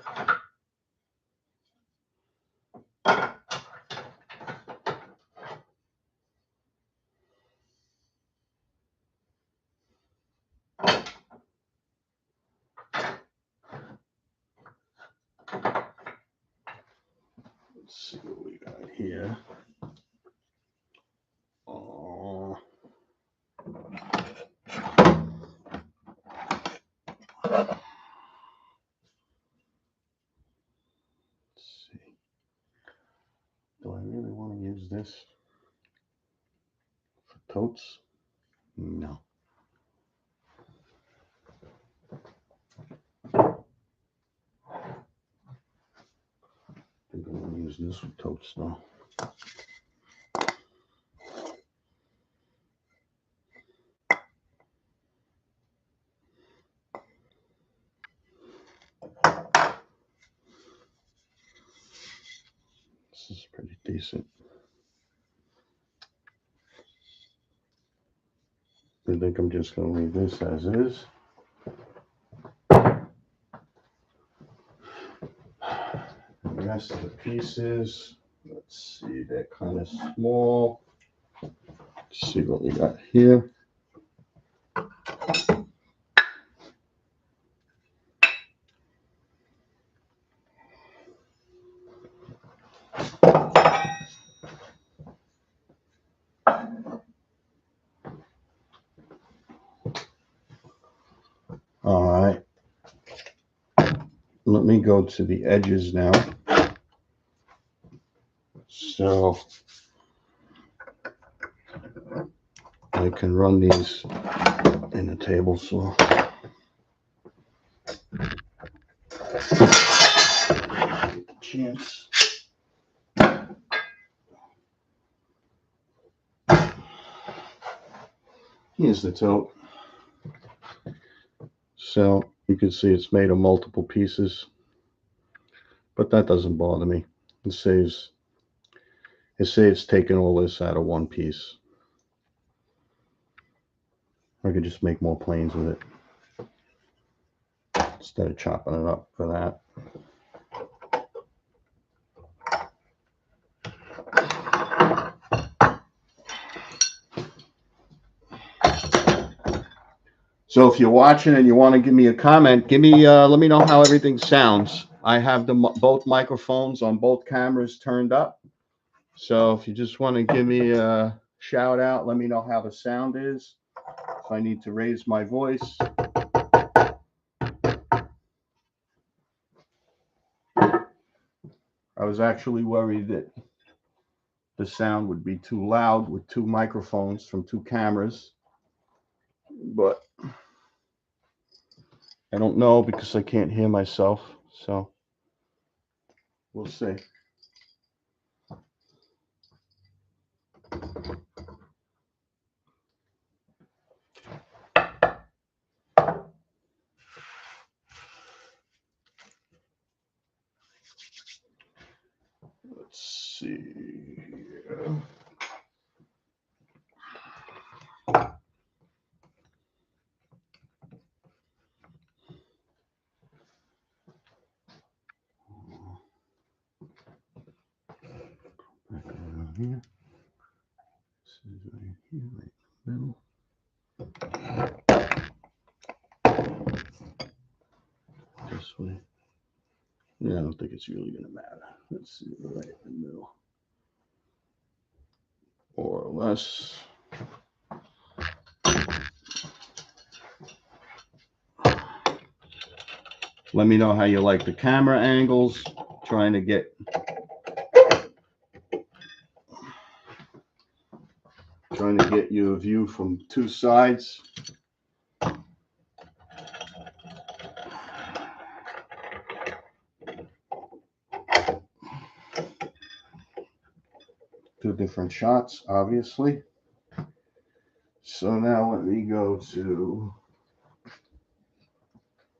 Let's see what we got here. Let's see. Do I really want to use this for totes? No. I think I'm going to use this for totes though. decent. I think I'm just going to leave this as is. The rest of the pieces, let's see, they're kind of small. Let's see what we got here. All right. Let me go to the edges now. So I can run these in a table saw. Chance. Here's the tote. So you can see it's made of multiple pieces, but that doesn't bother me. It saves taking all this out of one piece. I could just make more planes with it instead of chopping it up for that. So if you're watching and you want to give me a comment, let me know how everything sounds. I have both microphones on both cameras turned up. So if you just want to give me a shout out, let me know how the sound is. If I need to raise my voice. I was actually worried that the sound would be too loud with two microphones from two cameras, but I don't know because I can't hear myself, so we'll see. Let's see. Back around here. This is right here, right in the middle. This way. Yeah, I don't think it's really going to matter. Let's see, right in the middle. Or less. Let me know how you like the camera angles. Trying to get you a view from two sides. Two different shots, obviously. So now let me go to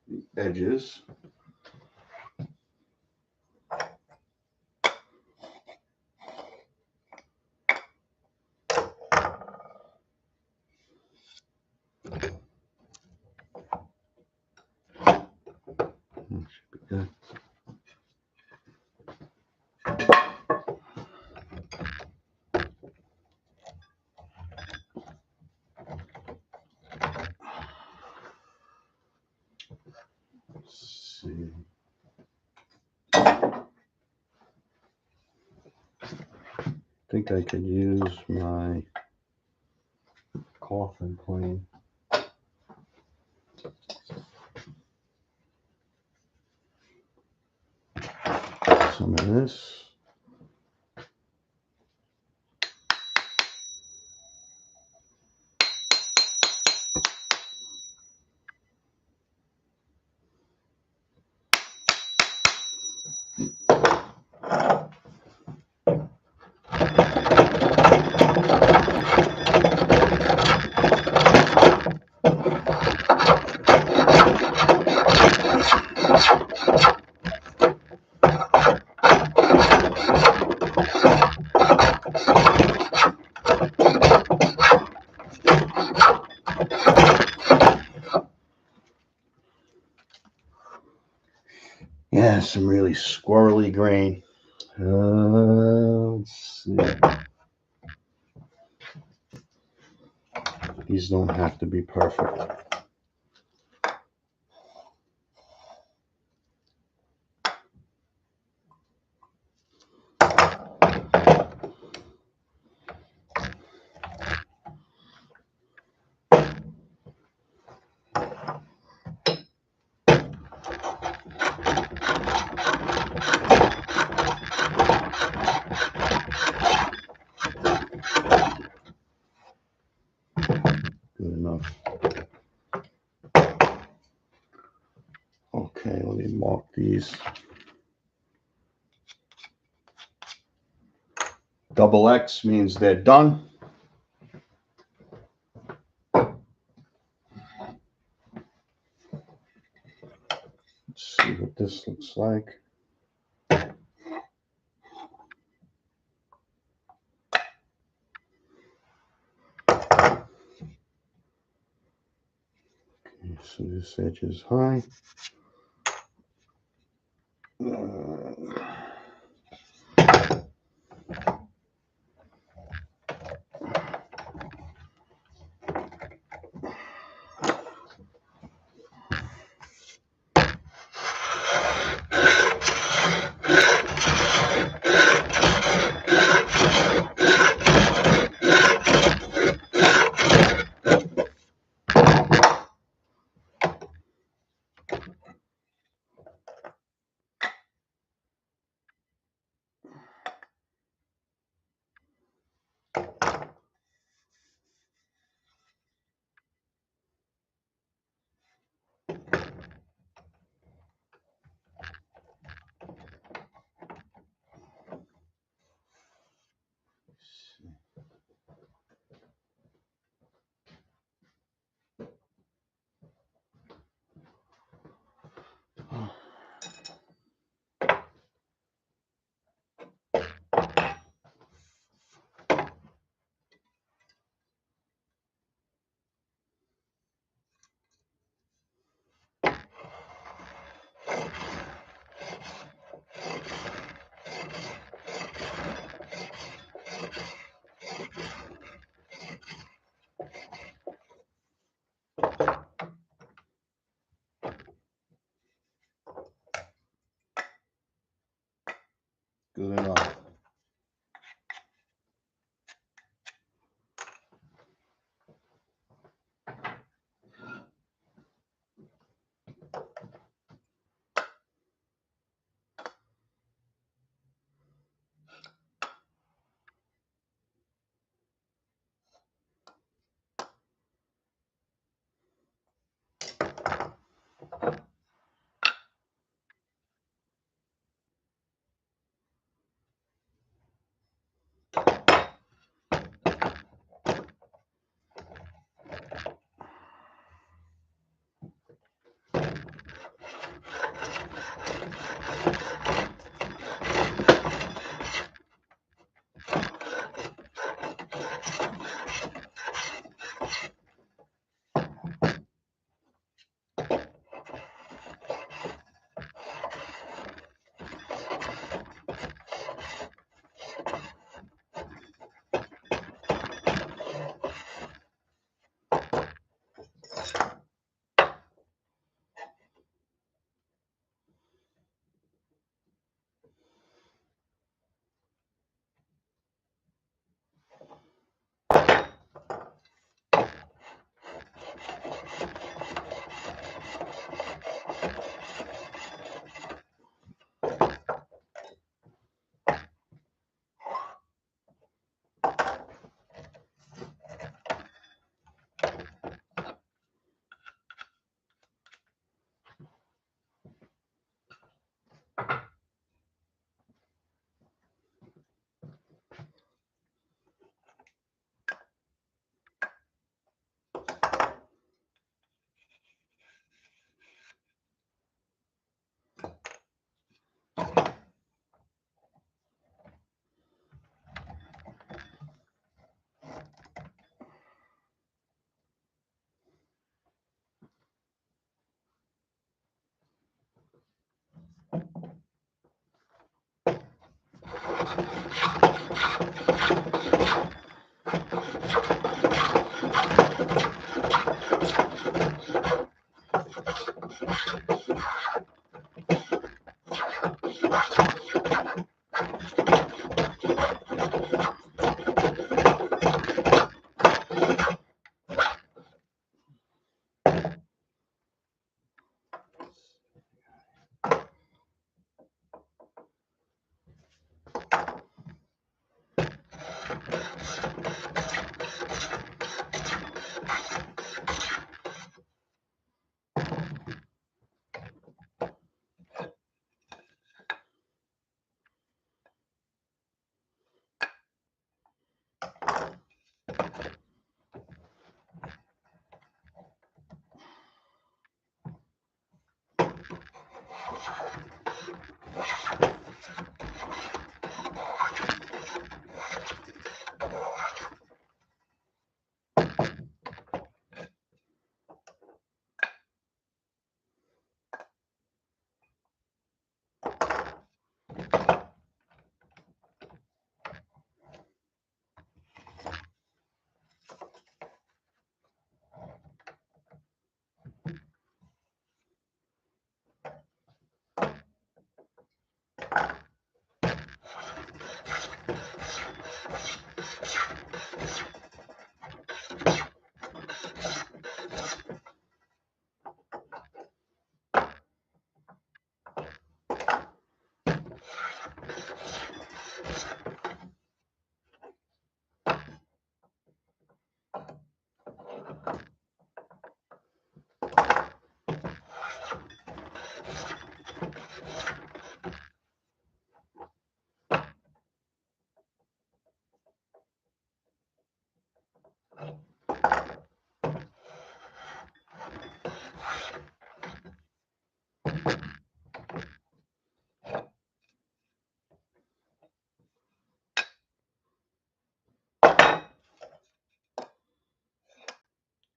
the edges. Should be good. Let's see. I think I could use my coffin plane. Some of this. some really squirrely grain. Let's see. These don't have to be perfect. Good enough. Okay, let me mark these. Double X means they're done. Let's see what this looks like. Okay, so this edge is high.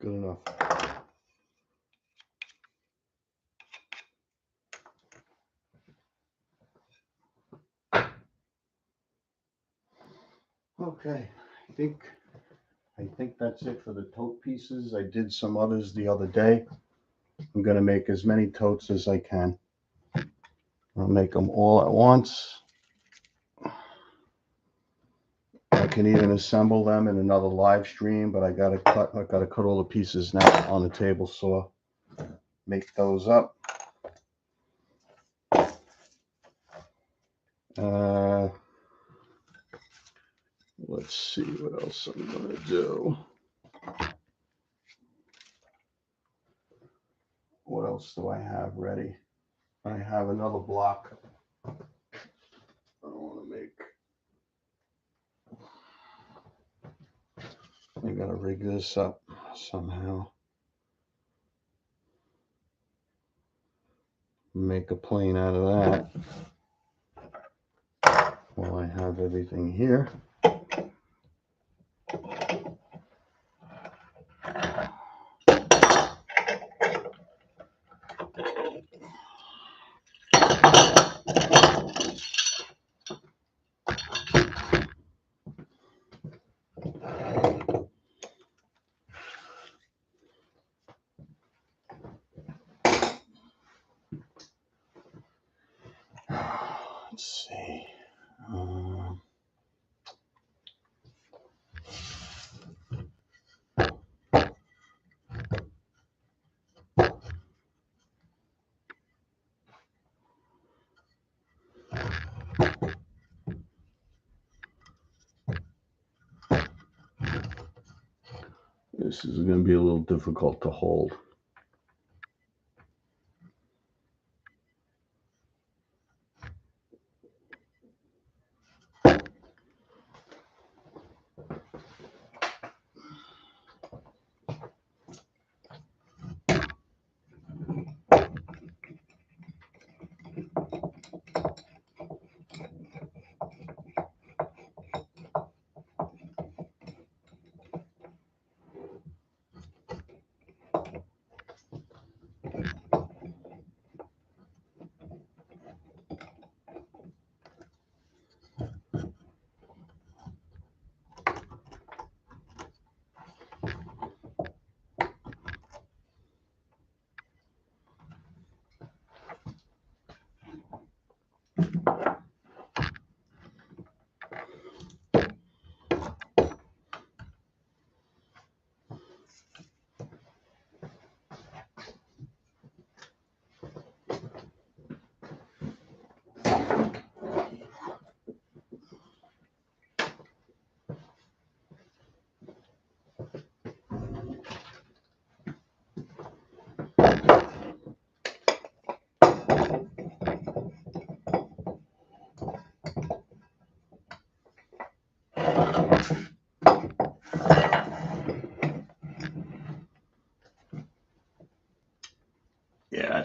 Good enough. Okay, I think that's it for the tote pieces. I did some others the other day. I'm gonna make as many totes as I can. I'll make them all at once. I can even assemble them in another live stream, but I gotta cut all the pieces now on the table saw. Make those up. Let's see what else I'm gonna do. What else do I have ready? I have another block. I want to make. I gotta rig this up somehow. Make a plane out of that. While I have everything here. Let's see. This is going to be a little difficult to hold.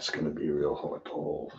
That's going to be real hard to hold.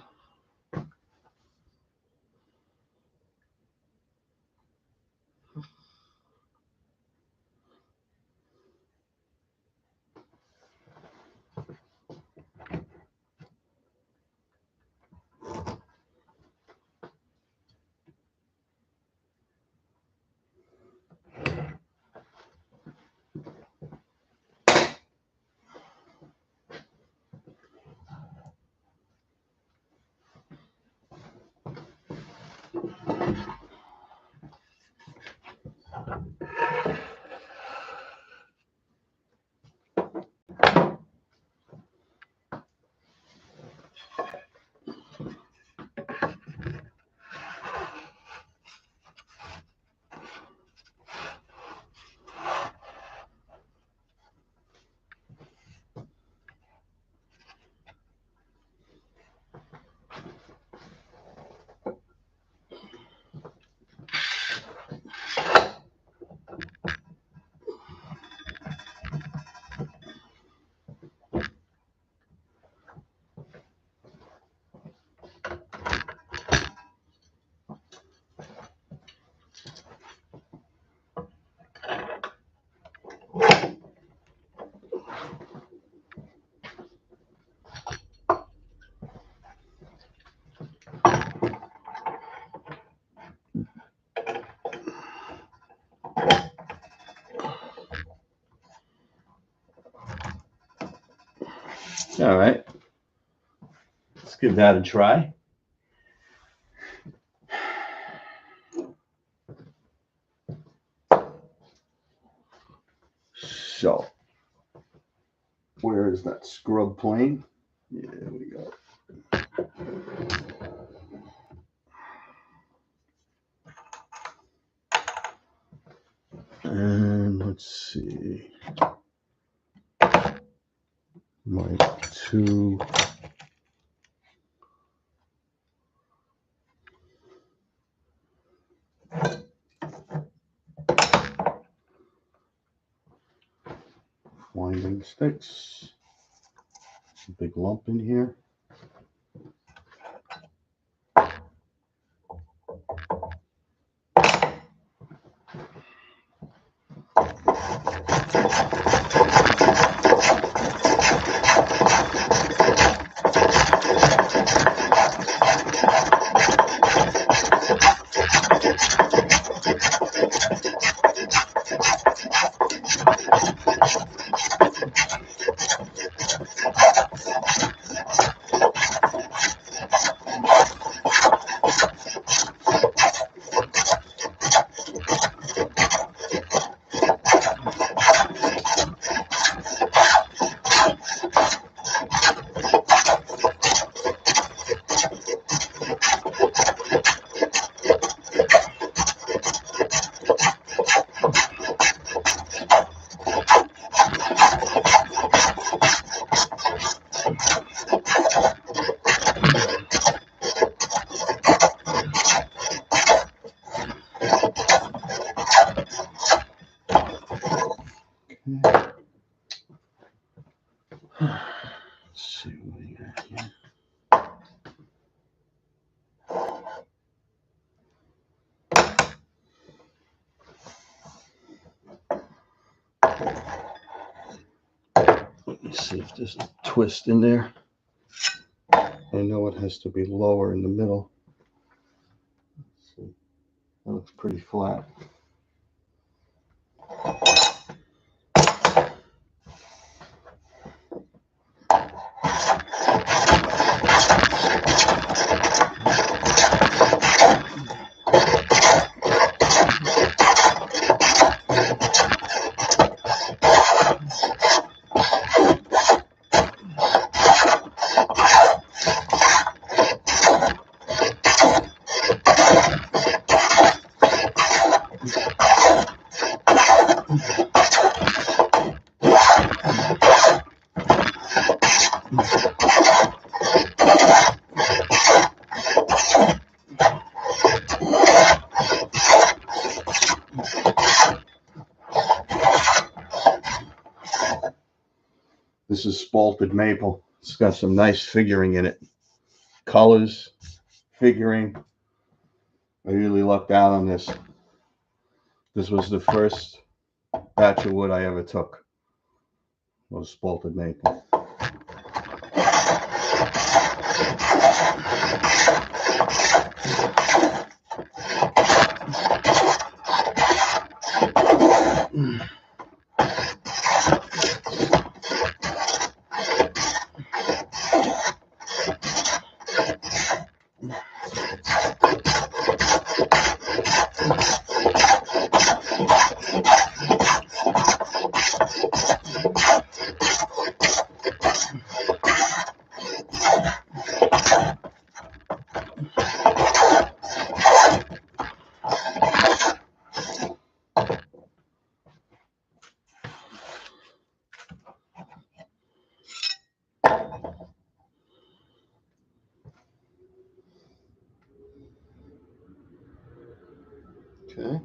All right, let's give that a try. So, where is that scrub plane? Yeah, there we go. And let's see. My two. Winding sticks. A big lump in here. Let's see what we got here. Let me see if there's a twist in there. I know it has to be lower in the middle. Let's see. That looks pretty flat. This is spalted maple. It's got some nice figuring in it. Colors, figuring. I really lucked out on this. This was the first batch of wood I ever took. Was spalted maple. Okay.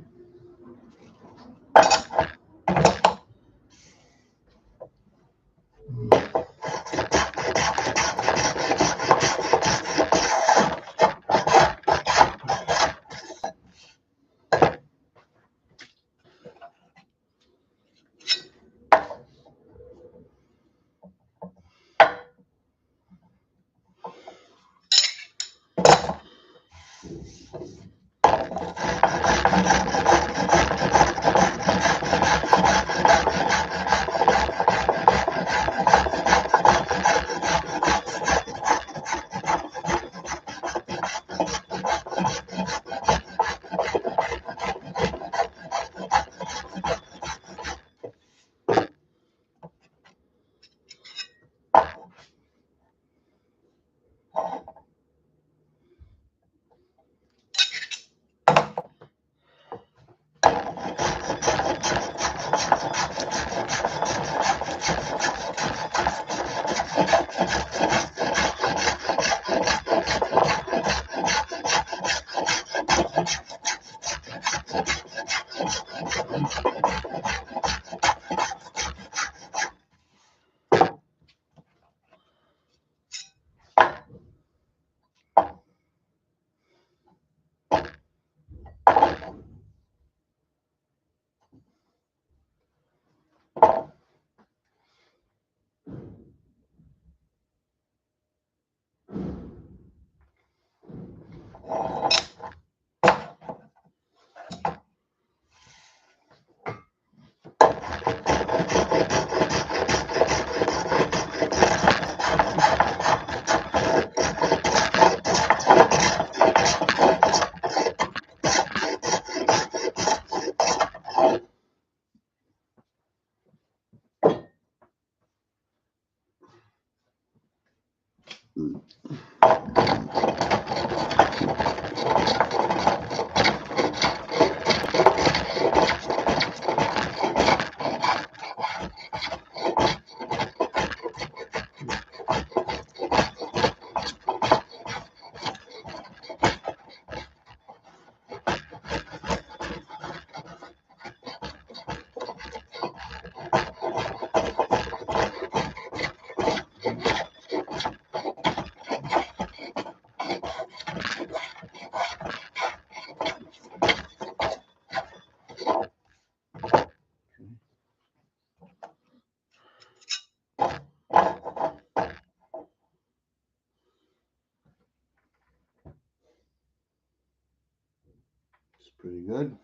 It's pretty good.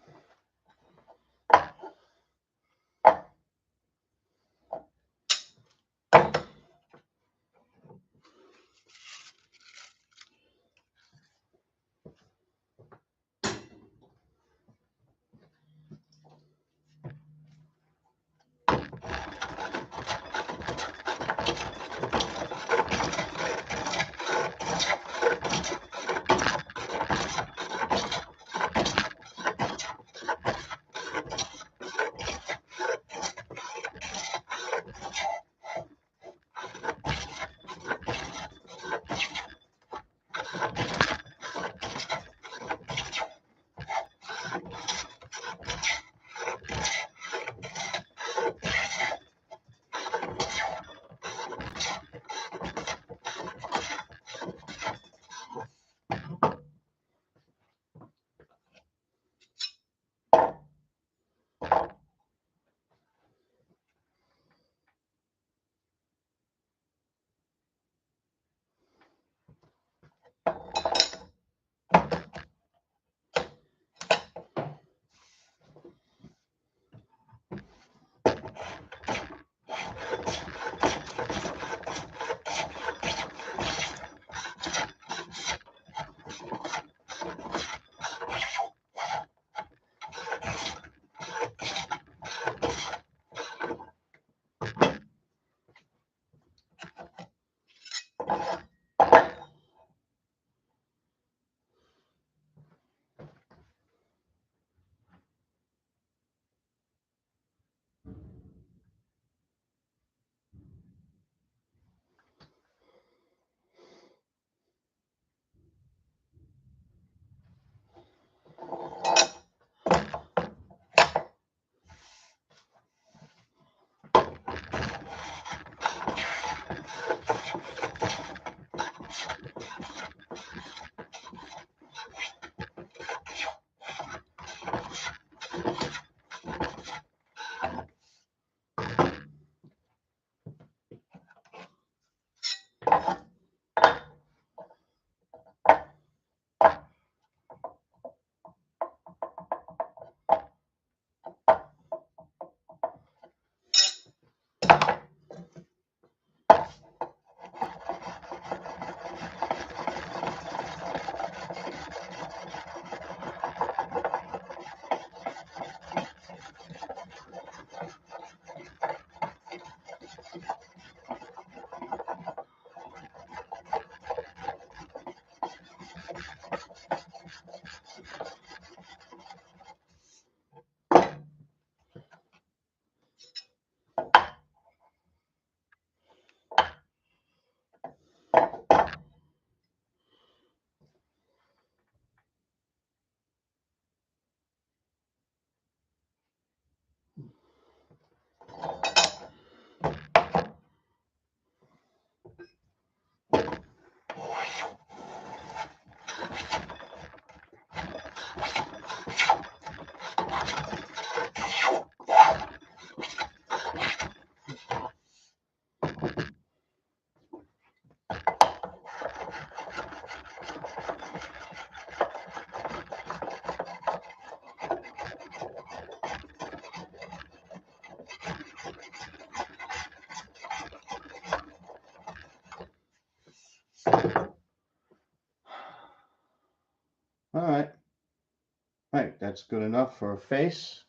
that's good enough for a face.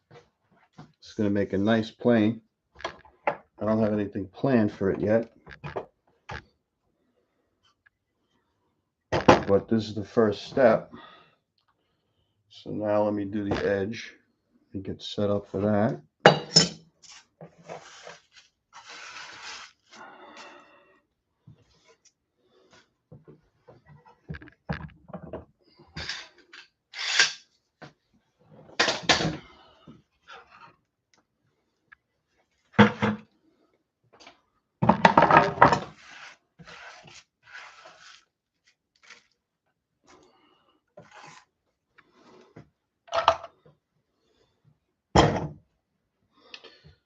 It's going to make a nice plane. I don't have anything planned for it yet, but this is the first step. So now let me do the edge and get set up for that.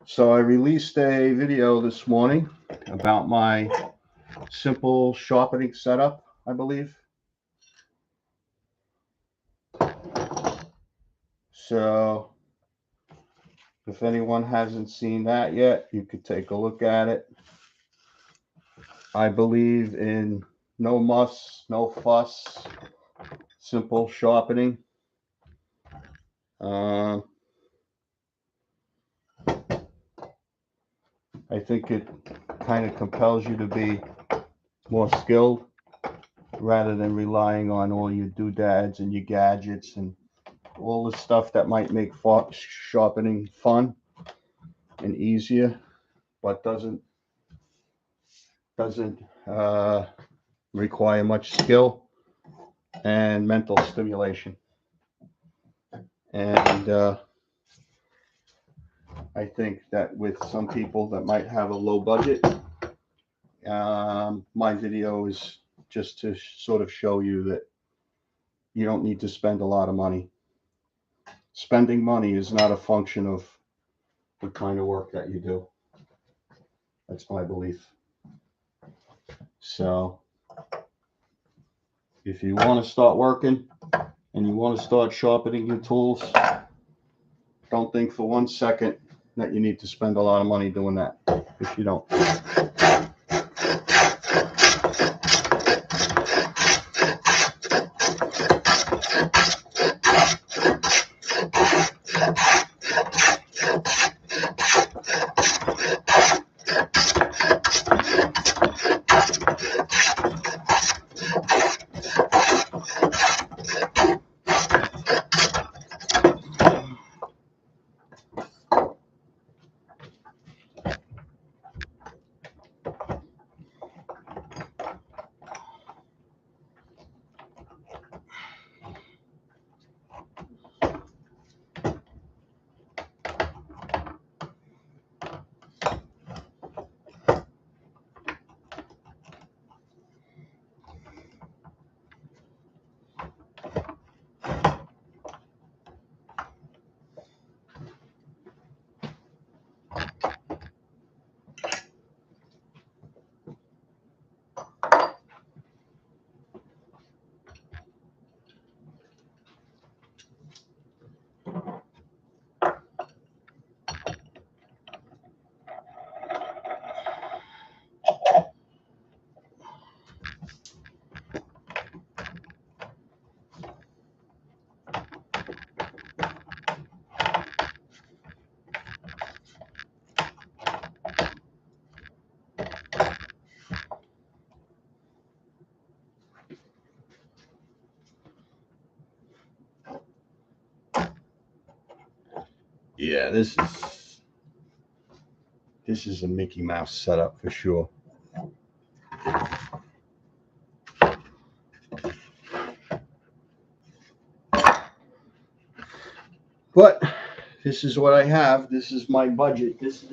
So I released a video this morning about my simple sharpening setup, I believe. So if anyone hasn't seen that yet, you could take a look at it. I believe in no muss, no fuss, simple sharpening. I think it kind of compels you to be more skilled rather than relying on all your doodads and your gadgets and all the stuff that might make sharpening fun and easier, but doesn't require much skill and mental stimulation. And I think that with some people that might have a low budget, my video is just to sort of show you that you don't need to spend a lot of money. Spending money is not a function of the kind of work that you do. That's my belief. So if you want to start working and you want to start sharpening your tools, don't think for 1 second that you need to spend a lot of money doing that if you don't. Yeah, this is a Mickey Mouse setup for sure. But this is what I have. This is my budget. This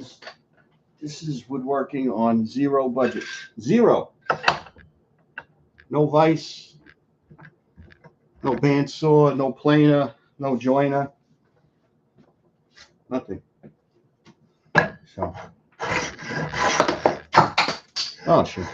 is woodworking on zero budget. Zero. No vise, no bandsaw, no planer, no joiner, nothing. So, oh shit.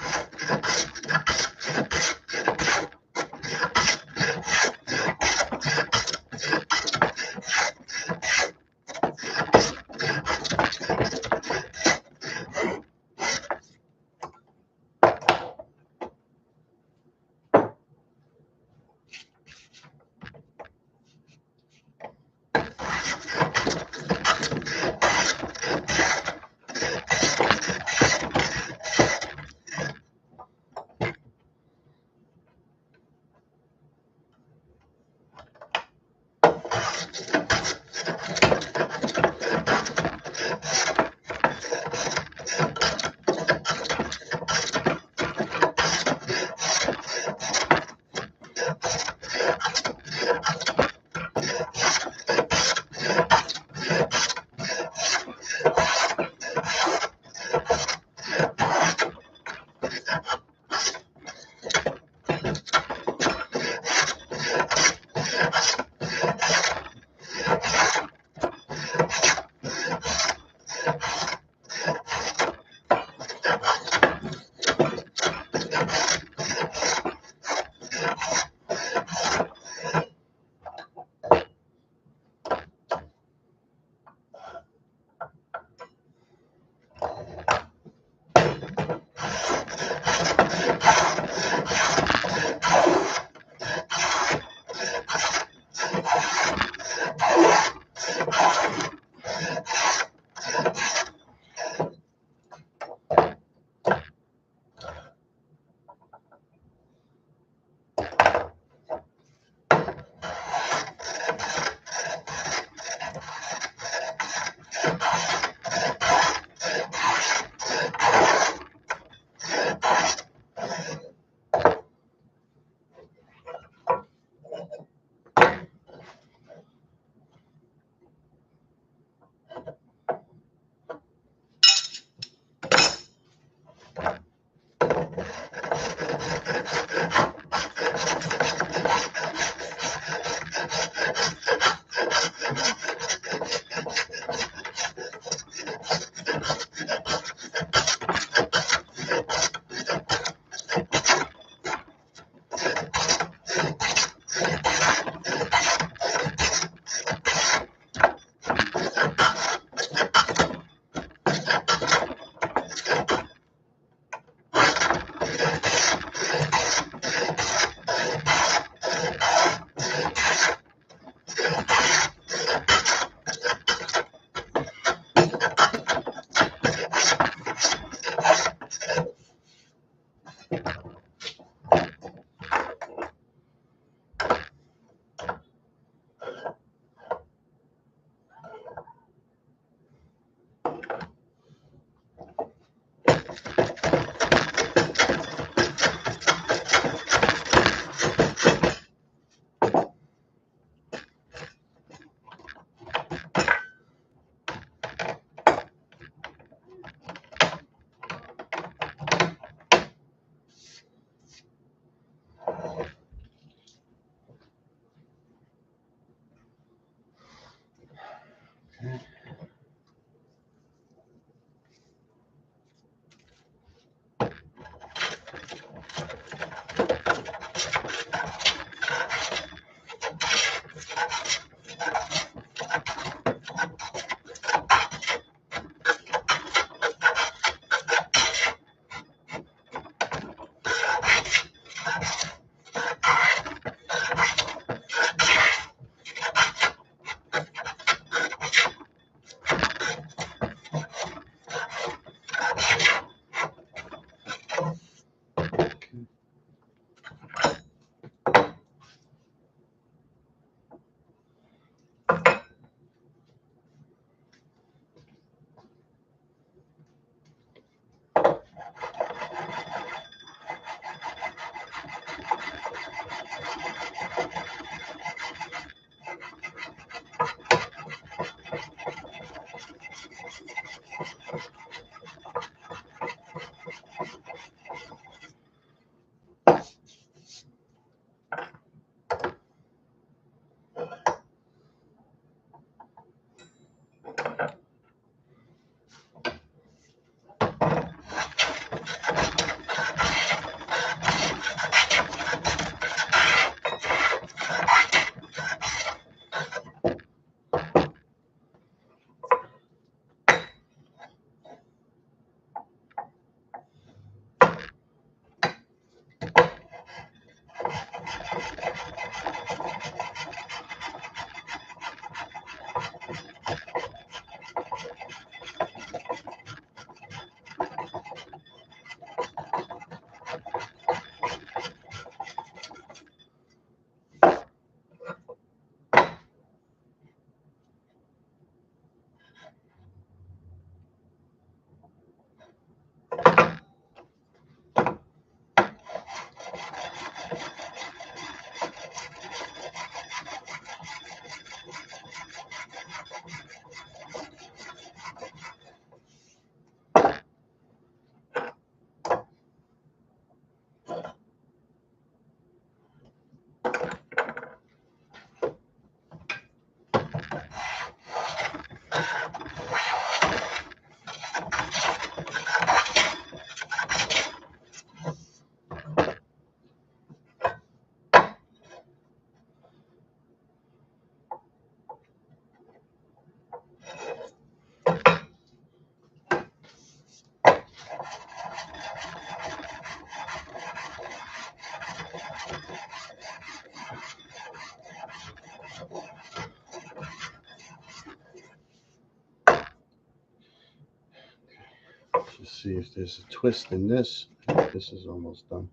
Just see if there's a twist in this. This is almost done.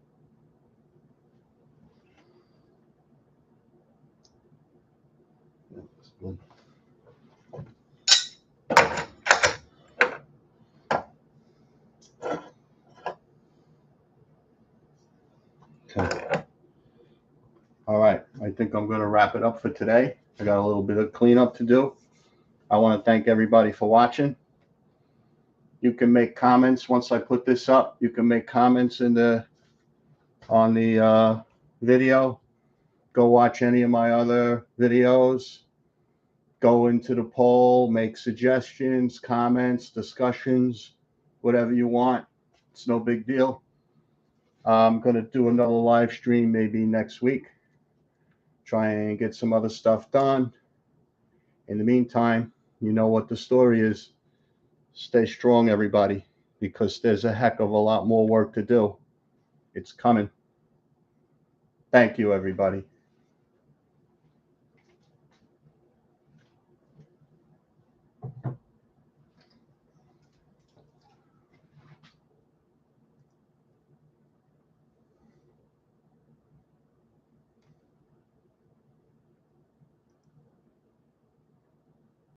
Okay. All right. I think I'm going to wrap it up for today. I got a little bit of cleanup to do. I want to thank everybody for watching. You can make comments once I put this up. You can make comments on the video. Go watch any of my other videos. Go into the poll, make suggestions, comments, discussions, whatever you want. It's no big deal. I'm going to do another live stream maybe next week. Try and get some other stuff done. In the meantime, you know what the story is. Stay strong, everybody, because there's a heck of a lot more work to do. It's coming. Thank you, everybody.